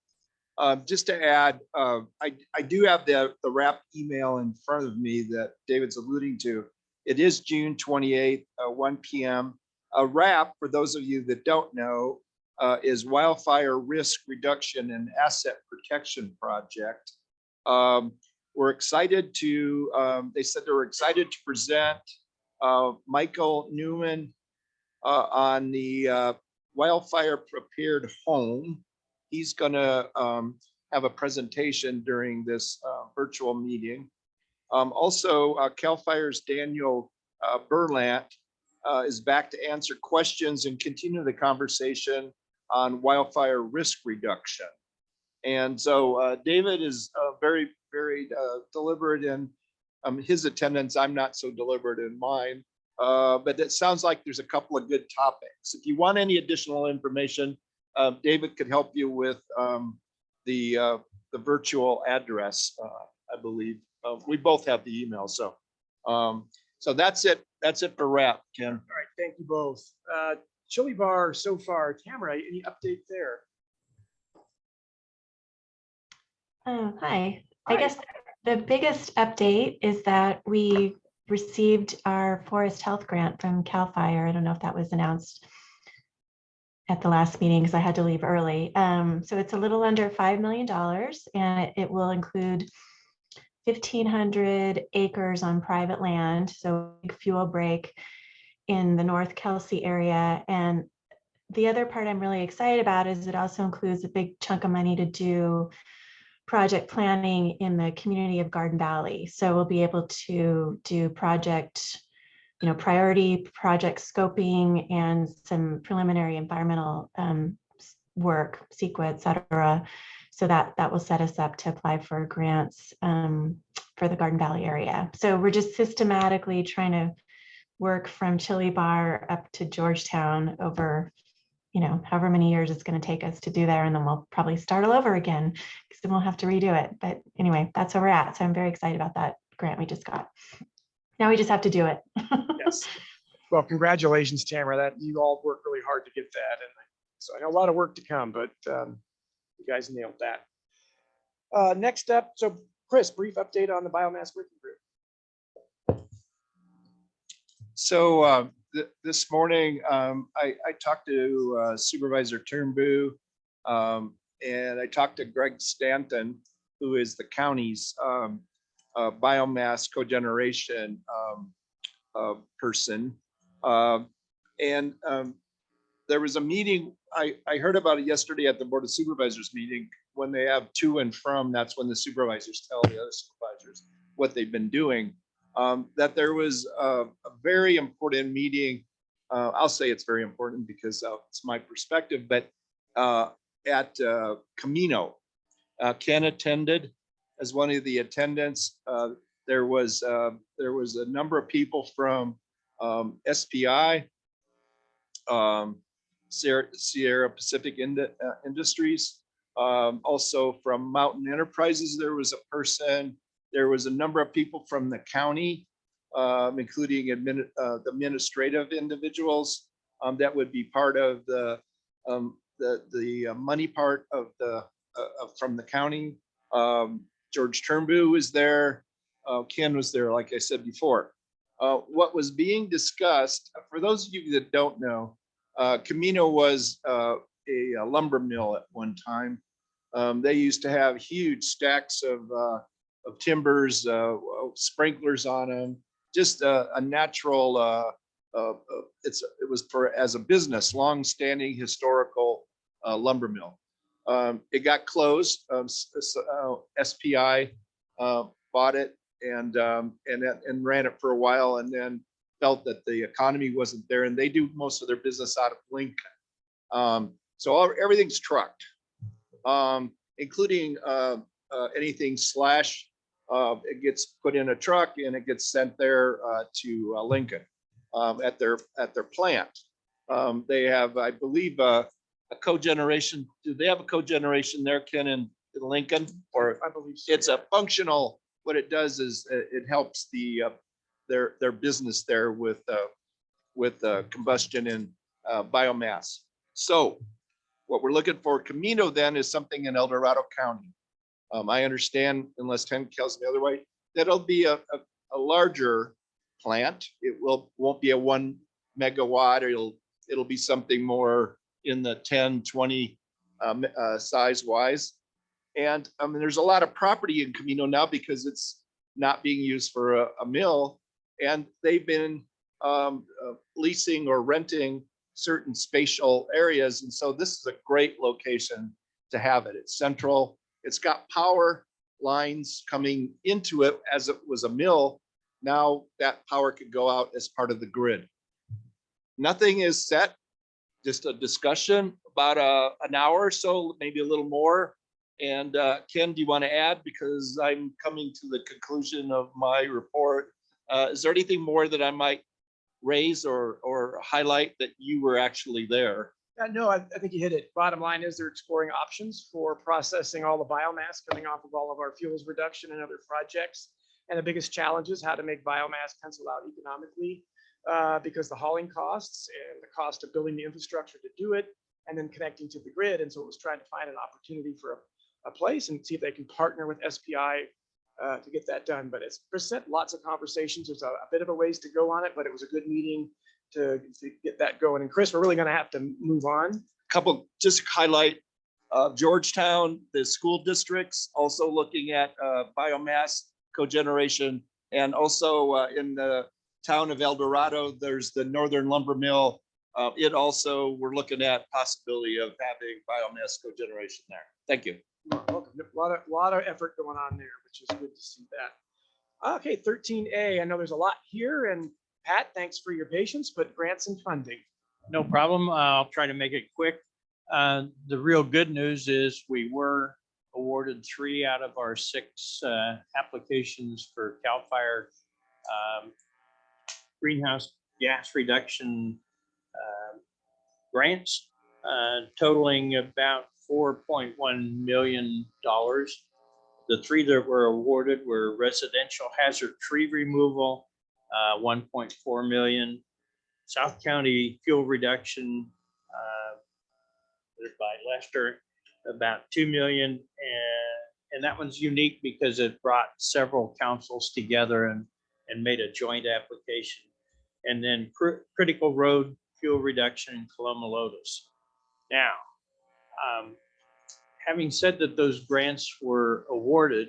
[SPEAKER 3] Just to add, I do have the RAP email in front of me that David's alluding to. It is June 28th, 1 p.m. RAP, for those of you that don't know, is Wildfire Risk Reduction and Asset Protection Project. We're excited to, they said they were excited to present Michael Newman on the wildfire prepared home. He's gonna have a presentation during this virtual meeting. Also, CAL FIRE's Daniel Berlant is back to answer questions and continue the conversation on wildfire risk reduction. And so David is very, very deliberate in his attendance. I'm not so deliberate in mine, but it sounds like there's a couple of good topics. If you want any additional information, David could help you with the virtual address, I believe. We both have the email, so that's it. That's it for RAP, Ken.
[SPEAKER 2] All right, thank you both. Chili Bar so far, Tamara, any update there?
[SPEAKER 22] Hi.
[SPEAKER 13] I guess the biggest update is that we received our forest health grant from CAL FIRE. I don't know if that was announced at the last meeting because I had to leave early. So it's a little under $5 million and it will include 1,500 acres on private land. So big fuel break in the North Kelsey area. And the other part I'm really excited about is it also includes a big chunk of money to do project planning in the community of Garden Valley. So we'll be able to do project, priority project scoping and some preliminary environmental work, CEQA, et cetera. So that will set us up to apply for grants for the Garden Valley area. So we're just systematically trying to work from Chili Bar up to Georgetown over, however many years it's going to take us to do there. And then we'll probably start all over again because then we'll have to redo it. But anyway, that's where we're at. So I'm very excited about that grant we just got. Now we just have to do it.
[SPEAKER 2] Yes. Well, congratulations, Tamara. That you all worked really hard to get that. And so I know a lot of work to come, but you guys nailed that. Next up, so Chris, brief update on the biomass working group.
[SPEAKER 3] So this morning, I talked to Supervisor Turnbull, and I talked to Greg Stanton, who is the county's biomass cogeneration person. And there was a meeting, I heard about it yesterday at the Board of Supervisors meeting. When they have to and from, that's when the supervisors tell the other supervisors what they've been doing. That there was a very important meeting. I'll say it's very important because it's my perspective, but at Camino, Ken attended as one of the attendants. There was a number of people from SPI, Sierra Pacific Industries, also from Mountain Enterprises. There was a person. There was a number of people from the county, including the administrative individuals that would be part of the money part of from the county. George Turnbull was there. Ken was there, like I said before. What was being discussed, for those of you that don't know, Camino was a lumber mill at one time. They used to have huge stacks of timbers, sprinklers on them, just a natural, it was as a business, long-standing historical lumber mill. It got closed. SPI bought it and ran it for a while, and then felt that the economy wasn't there, and they do most of their business out of Lincoln. So everything's trucked, including anything slash. It gets put in a truck and it gets sent there to Lincoln at their plant. They have, I believe, a cogeneration. Do they have a cogeneration there, Ken, in Lincoln? Or
[SPEAKER 2] I believe so.
[SPEAKER 3] It's a functional. What it does is it helps their business there with combustion and biomass. So what we're looking for Camino then is something in El Dorado County. I understand, unless Ken tells me otherwise, that'll be a larger plant. It won't be a 1 megawatt. It'll be something more in the 10, 20 size wise. And there's a lot of property in Camino now because it's not being used for a mill. And they've been leasing or renting certain spatial areas. And so this is a great location to have it. It's central. It's got power lines coming into it as it was a mill. Now that power could go out as part of the grid. Nothing is set, just a discussion about an hour or so, maybe a little more. And Ken, do you want to add? Because I'm coming to the conclusion of my report. Is there anything more that I might raise or highlight that you were actually there?
[SPEAKER 2] No, I think you hit it. Bottom line is they're exploring options for processing all the biomass coming off of all of our fuels reduction and other projects. And the biggest challenge is how to make biomass pencil out economically because the hauling costs and the cost of building the infrastructure to do it and then connecting to the grid. And so it was trying to find an opportunity for place and see if they can partner with SPI to get that done. But it's present lots of conversations. There's a bit of a ways to go on it, but it was a good meeting to get that going. And Chris, we're really going to have to move on.
[SPEAKER 12] Couple, just highlight Georgetown, the school districts also looking at biomass cogeneration. And also in the town of El Dorado, there's the Northern Lumber Mill. It also, we're looking at possibility of having biomass cogeneration there. Thank you.
[SPEAKER 2] Welcome. A lot of effort going on there, which is good to see that. Okay, 13A. I know there's a lot here, and Pat, thanks for your patience, but grants and funding.
[SPEAKER 15] No problem. I'll try to make it quick. The real good news is we were awarded 3 out of our 6 applications for CAL FIRE greenhouse gas reduction grants, totaling about $4.1 million. The 3 that were awarded were residential hazard tree removal, 1.4 million, South County fuel reduction by Lester, about 2 million. And that one's unique because it brought several councils together and made a joint application. And then critical road fuel reduction in Coloma Lotus. Now, having said that those grants were awarded,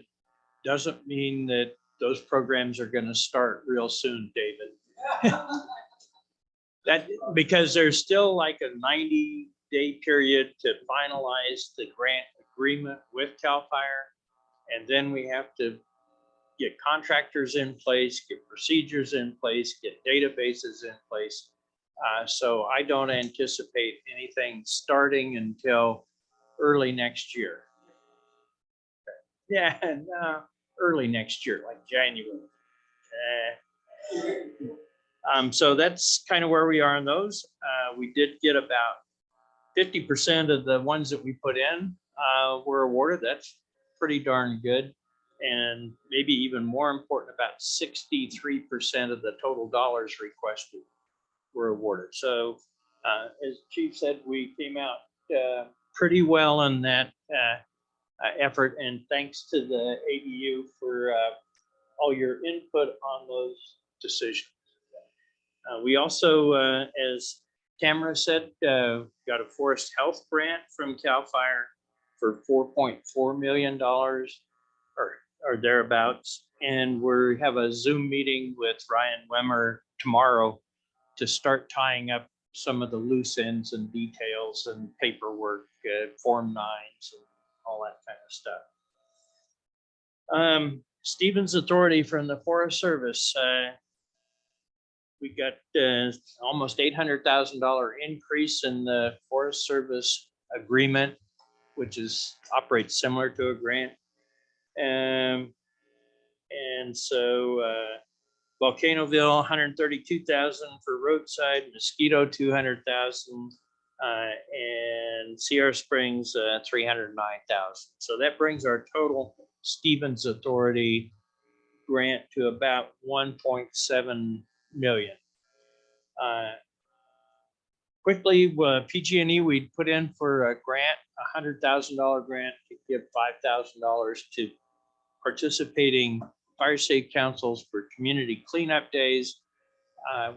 [SPEAKER 15] doesn't mean that those programs are going to start real soon, David. Because there's still like a 90-day period to finalize the grant agreement with CAL FIRE. And then we have to get contractors in place, get procedures in place, get databases in place. So I don't anticipate anything starting until early next year. Yeah, early next year, like January. So that's kind of where we are on those. We did get about 50% of the ones that we put in were awarded. That's pretty darn good. And maybe even more important, about 63% of the total dollars requested were awarded. So as Chief said, we came out pretty well in that effort. And thanks to the ADU for all your input on those decisions. We also, as Tamara said, got a forest health grant from CAL FIRE for $4.4 million or thereabouts. And we have a Zoom meeting with Ryan Wemmer tomorrow to start tying up some of the loose ends and details and paperwork, Form 9s and all that kind of stuff. Stevens Authority from the Forest Service. We got almost $800,000 increase in the Forest Service agreement, which operates similar to a grant. And so Volcanoville, 132,000 for roadside, Mosquito, 200,000, and Sierra Springs, 309,000. So that brings our total Stevens Authority grant to about 1.7 million. Quickly, PG&E, we put in for a grant, $100,000 grant to give $5,000 to participating fire safe councils for community cleanup days.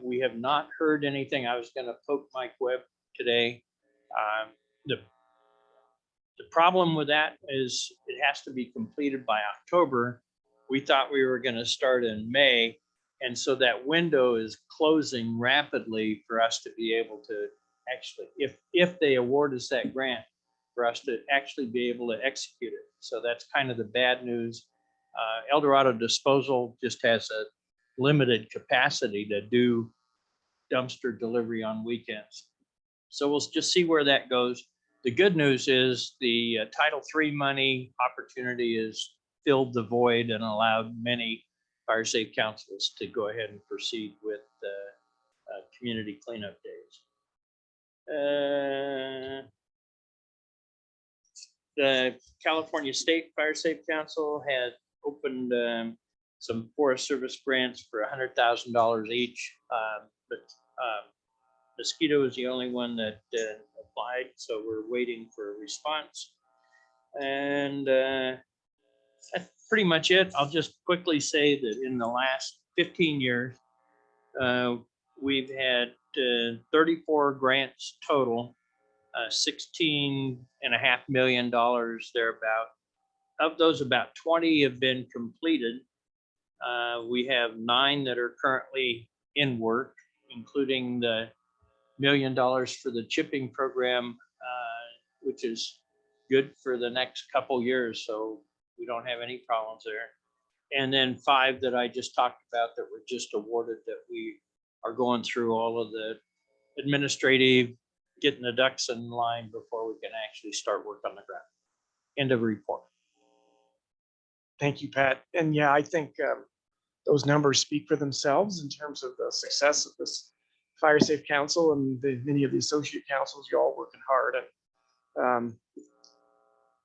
[SPEAKER 15] We have not heard anything. I was going to poke Mike Webb today. The problem with that is it has to be completed by October. We thought we were going to start in May. And so that window is closing rapidly for us to be able to actually, if they award us that grant, for us to actually be able to execute it. So that's kind of the bad news. El Dorado Disposal just has a limited capacity to do dumpster delivery on weekends. So we'll just see where that goes. The good news is the Title III money opportunity has filled the void and allowed many fire safe councils to go ahead and proceed with community cleanup days. The California State Fire Safe Council had opened some Forest Service grants for $100,000 each, but Mosquito is the only one that applied, so we're waiting for a response. And that's pretty much it. I'll just quickly say that in the last 15 years, we've had 34 grants total, $16.5 million thereabout. Of those, about 20 have been completed. We have 9 that are currently in work, including the $1 million for the chipping program, which is good for the next couple years. So we don't have any problems there. And then 5 that I just talked about that were just awarded, that we are going through all of the administrative, getting the ducks in line before we can actually start work on the ground. End of report.
[SPEAKER 2] Thank you, Pat. And yeah, I think those numbers speak for themselves in terms of the success of this Fire Safe Council and many of the associate councils. You're all working hard, and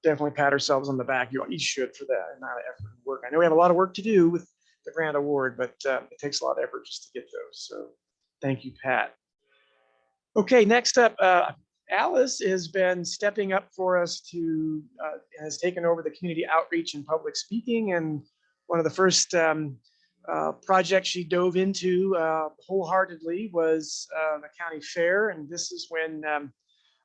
[SPEAKER 2] definitely pat ourselves on the back. You each should, for that amount of effort and work. I know we have a lot of work to do with the grant award, but it takes a lot of effort just to get those. So thank you, Pat. Okay, next up, Alice has been stepping up for us has taken over the community outreach and public speaking. And one of the first projects she dove into wholeheartedly was the county fair. And this is when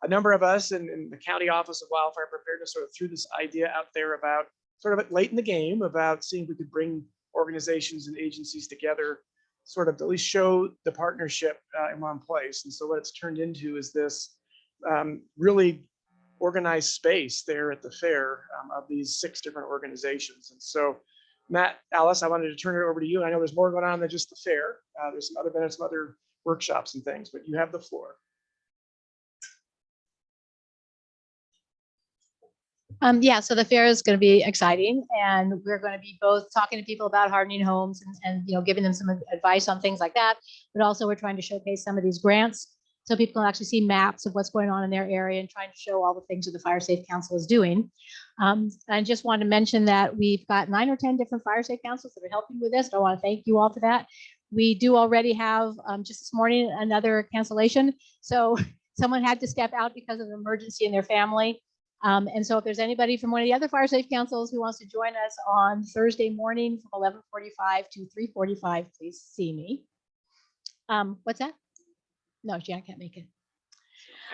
[SPEAKER 2] a number of us in the County Office of Wildfire Preparedness sort of threw this idea out there about sort of late in the game about seeing if we could bring organizations and agencies together, sort of to at least show the partnership in one place. And so what it's turned into is this really organized space there at the fair of these 6 different organizations. And so Matt, Alice, I wanted to turn it over to you. I know there's more going on than just the fair. There's some other workshops and things, but you have the floor.
[SPEAKER 16] Yeah, so the fair is going to be exciting, and we're going to be both talking to people about hardening homes and giving them some advice on things like that. But also we're trying to showcase some of these grants so people can actually see maps of what's going on in their area and trying to show all the things that the Fire Safe Council is doing. I just wanted to mention that we've got 9 or 10 different Fire Safe Councils that are helping with this. I want to thank you all for that. We do already have just this morning another cancellation. So someone had to step out because of an emergency in their family. And so if there's anybody from one of the other Fire Safe Councils who wants to join us on Thursday morning from 11:45 to 3:45, please see me. What's that? No, Jan can't make it.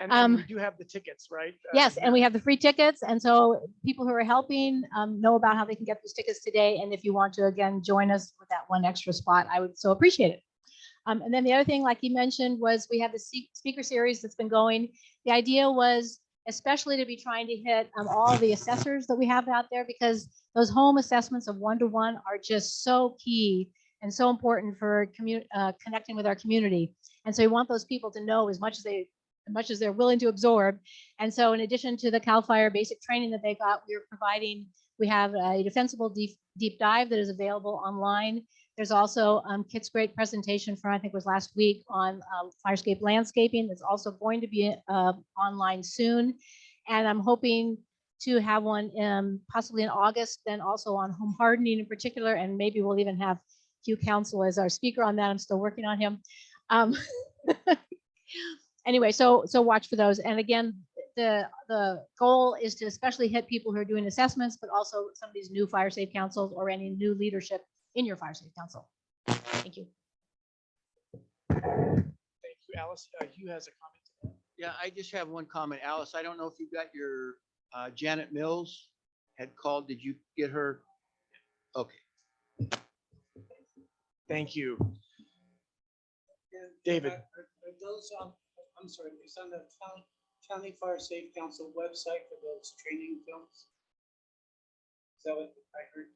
[SPEAKER 2] And we do have the tickets, right?
[SPEAKER 16] Yes, and we have the free tickets. And so people who are helping know about how they can get those tickets today. And if you want to, again, join us with that one extra spot, I would so appreciate it. And then the other thing, like you mentioned, was we have the speaker series that's been going. The idea was especially to be trying to hit all the assessors that we have out there, because those home assessments of 1-to-1 are just so key and so important for connecting with our community. And so we want those people to know as much as they're willing to absorb. And so in addition to the CAL FIRE basic training that they got, we have a defensible deep dive that is available online. There's also Kit's great presentation from, I think it was last week, on Firescape landscaping. That's also going to be online soon. And I'm hoping to have one possibly in August, then also on home hardening in particular. And maybe we'll even have Hugh Council as our speaker on that. I'm still working on him. Anyway, so watch for those. And again, the goal is to especially hit people who are doing assessments, but also some of these new Fire Safe Councils or any new leadership in your Fire Safe Council. Thank you.
[SPEAKER 2] Thank you, Alice. Hugh has a comment.
[SPEAKER 11] Yeah, I just have one comment. Alice, I don't know if you got your Janet Mills had called. Did you get her? Okay.
[SPEAKER 2] Thank you. David.
[SPEAKER 4] Are those I'm sorry, it's on the County Fire Safe Council website for those training films? Is that what I heard?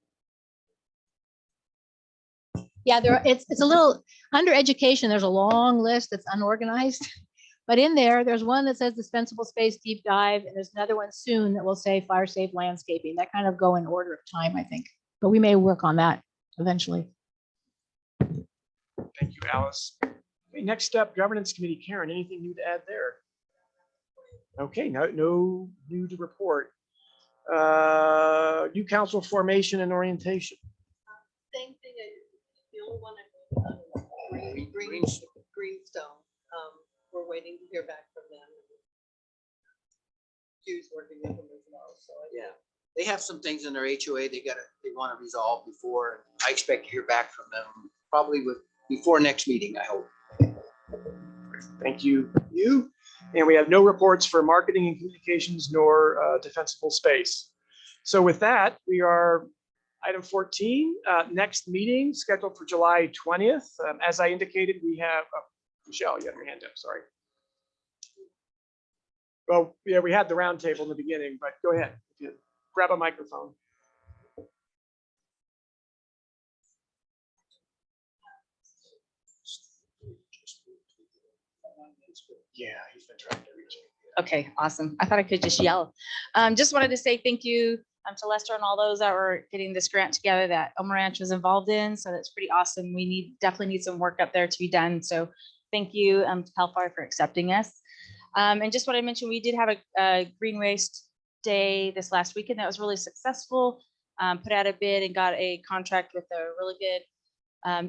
[SPEAKER 16] Yeah, it's a little under education. There's a long list that's unorganized, but in there's one that says dispensable space deep dive, and there's another one soon that will say fire safe landscaping. That kind of go in order of time, I think, but we may work on that eventually.
[SPEAKER 2] Thank you, Alice. Okay, next up, Governance Committee. Karen, anything new to add there? Okay, no new to report. New council formation and orientation.
[SPEAKER 1] Same thing. The only one Greenstone. We're waiting to hear back from them. Hugh's working with them as well. So yeah,
[SPEAKER 11] they have some things in their HOA they want to resolve before. I expect to hear back from them probably before next meeting, I hope.
[SPEAKER 2] Thank you. And we have no reports for marketing and communications nor defensible space. So with that, we are item 14, next meeting scheduled for July 20th. As I indicated, we have, Michelle, you have your hand up, sorry. Well, yeah, we had the round table in the beginning, but go ahead. Grab a microphone. Yeah, he's been trying to reach it.
[SPEAKER 17] Okay, awesome. I thought I could just yell. Just wanted to say thank you to Lester and all those that were getting this grant together that Elm Ranch was involved in. So that's pretty awesome. We definitely need some work up there to be done. So thank you to CAL FIRE for accepting us. And just what I mentioned, we did have a Green Waste Day this last weekend that was really successful. Put out a bid and got a contract with a really good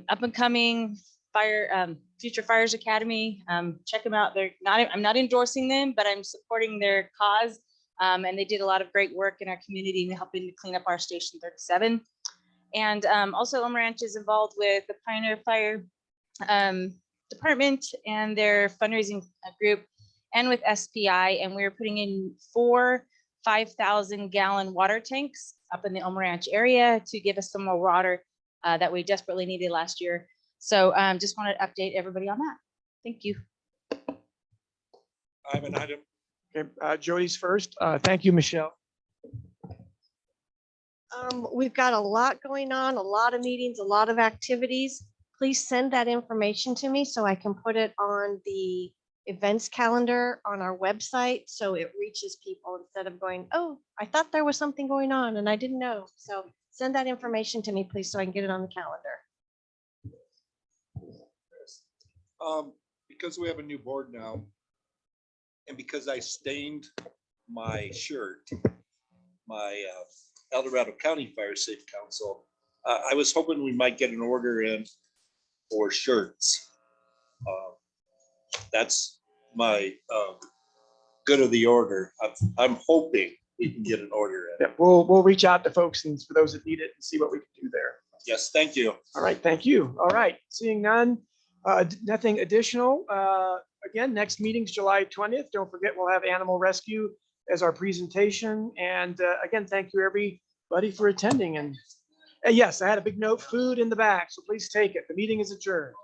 [SPEAKER 17] up and coming Future Fires Academy. Check them out. I'm not endorsing them, but I'm supporting their cause. And they did a lot of great work in our community and helping to clean up our Station 37. And also Elm Ranch is involved with the Pioneer Fire Department and their fundraising group and with SPI. And we're putting in 4 5,000-gallon water tanks up in the Elm Ranch area to give us some more water that we desperately needed last year. So just wanted to update everybody on that. Thank you.
[SPEAKER 3] I have an item.
[SPEAKER 2] Okay, Jody's first. Thank you, Michelle.
[SPEAKER 22] We've got a lot going on, a lot of meetings, a lot of activities. Please send that information to me so I can put it on the events calendar on our website so it reaches people instead of going, oh, I thought there was something going on and I didn't know. So send that information to me, please, so I can get it on the calendar.
[SPEAKER 3] Because we have a new board now, and because I stained my shirt, my El Dorado County Fire Safe Council, I was hoping we might get an order in for shirts. That's my good of the order. I'm hoping we can get an order in.
[SPEAKER 2] Yeah, we'll reach out to folks and for those that need it and see what we can do there.
[SPEAKER 3] Yes, thank you.
[SPEAKER 2] All right, thank you. All right, seeing none, nothing additional. Again, next meeting's July 20th. Don't forget, we'll have animal rescue as our presentation. And again, thank you everybody for attending. And yes, I had a big note, food in the back, so please take it. The meeting is adjourned.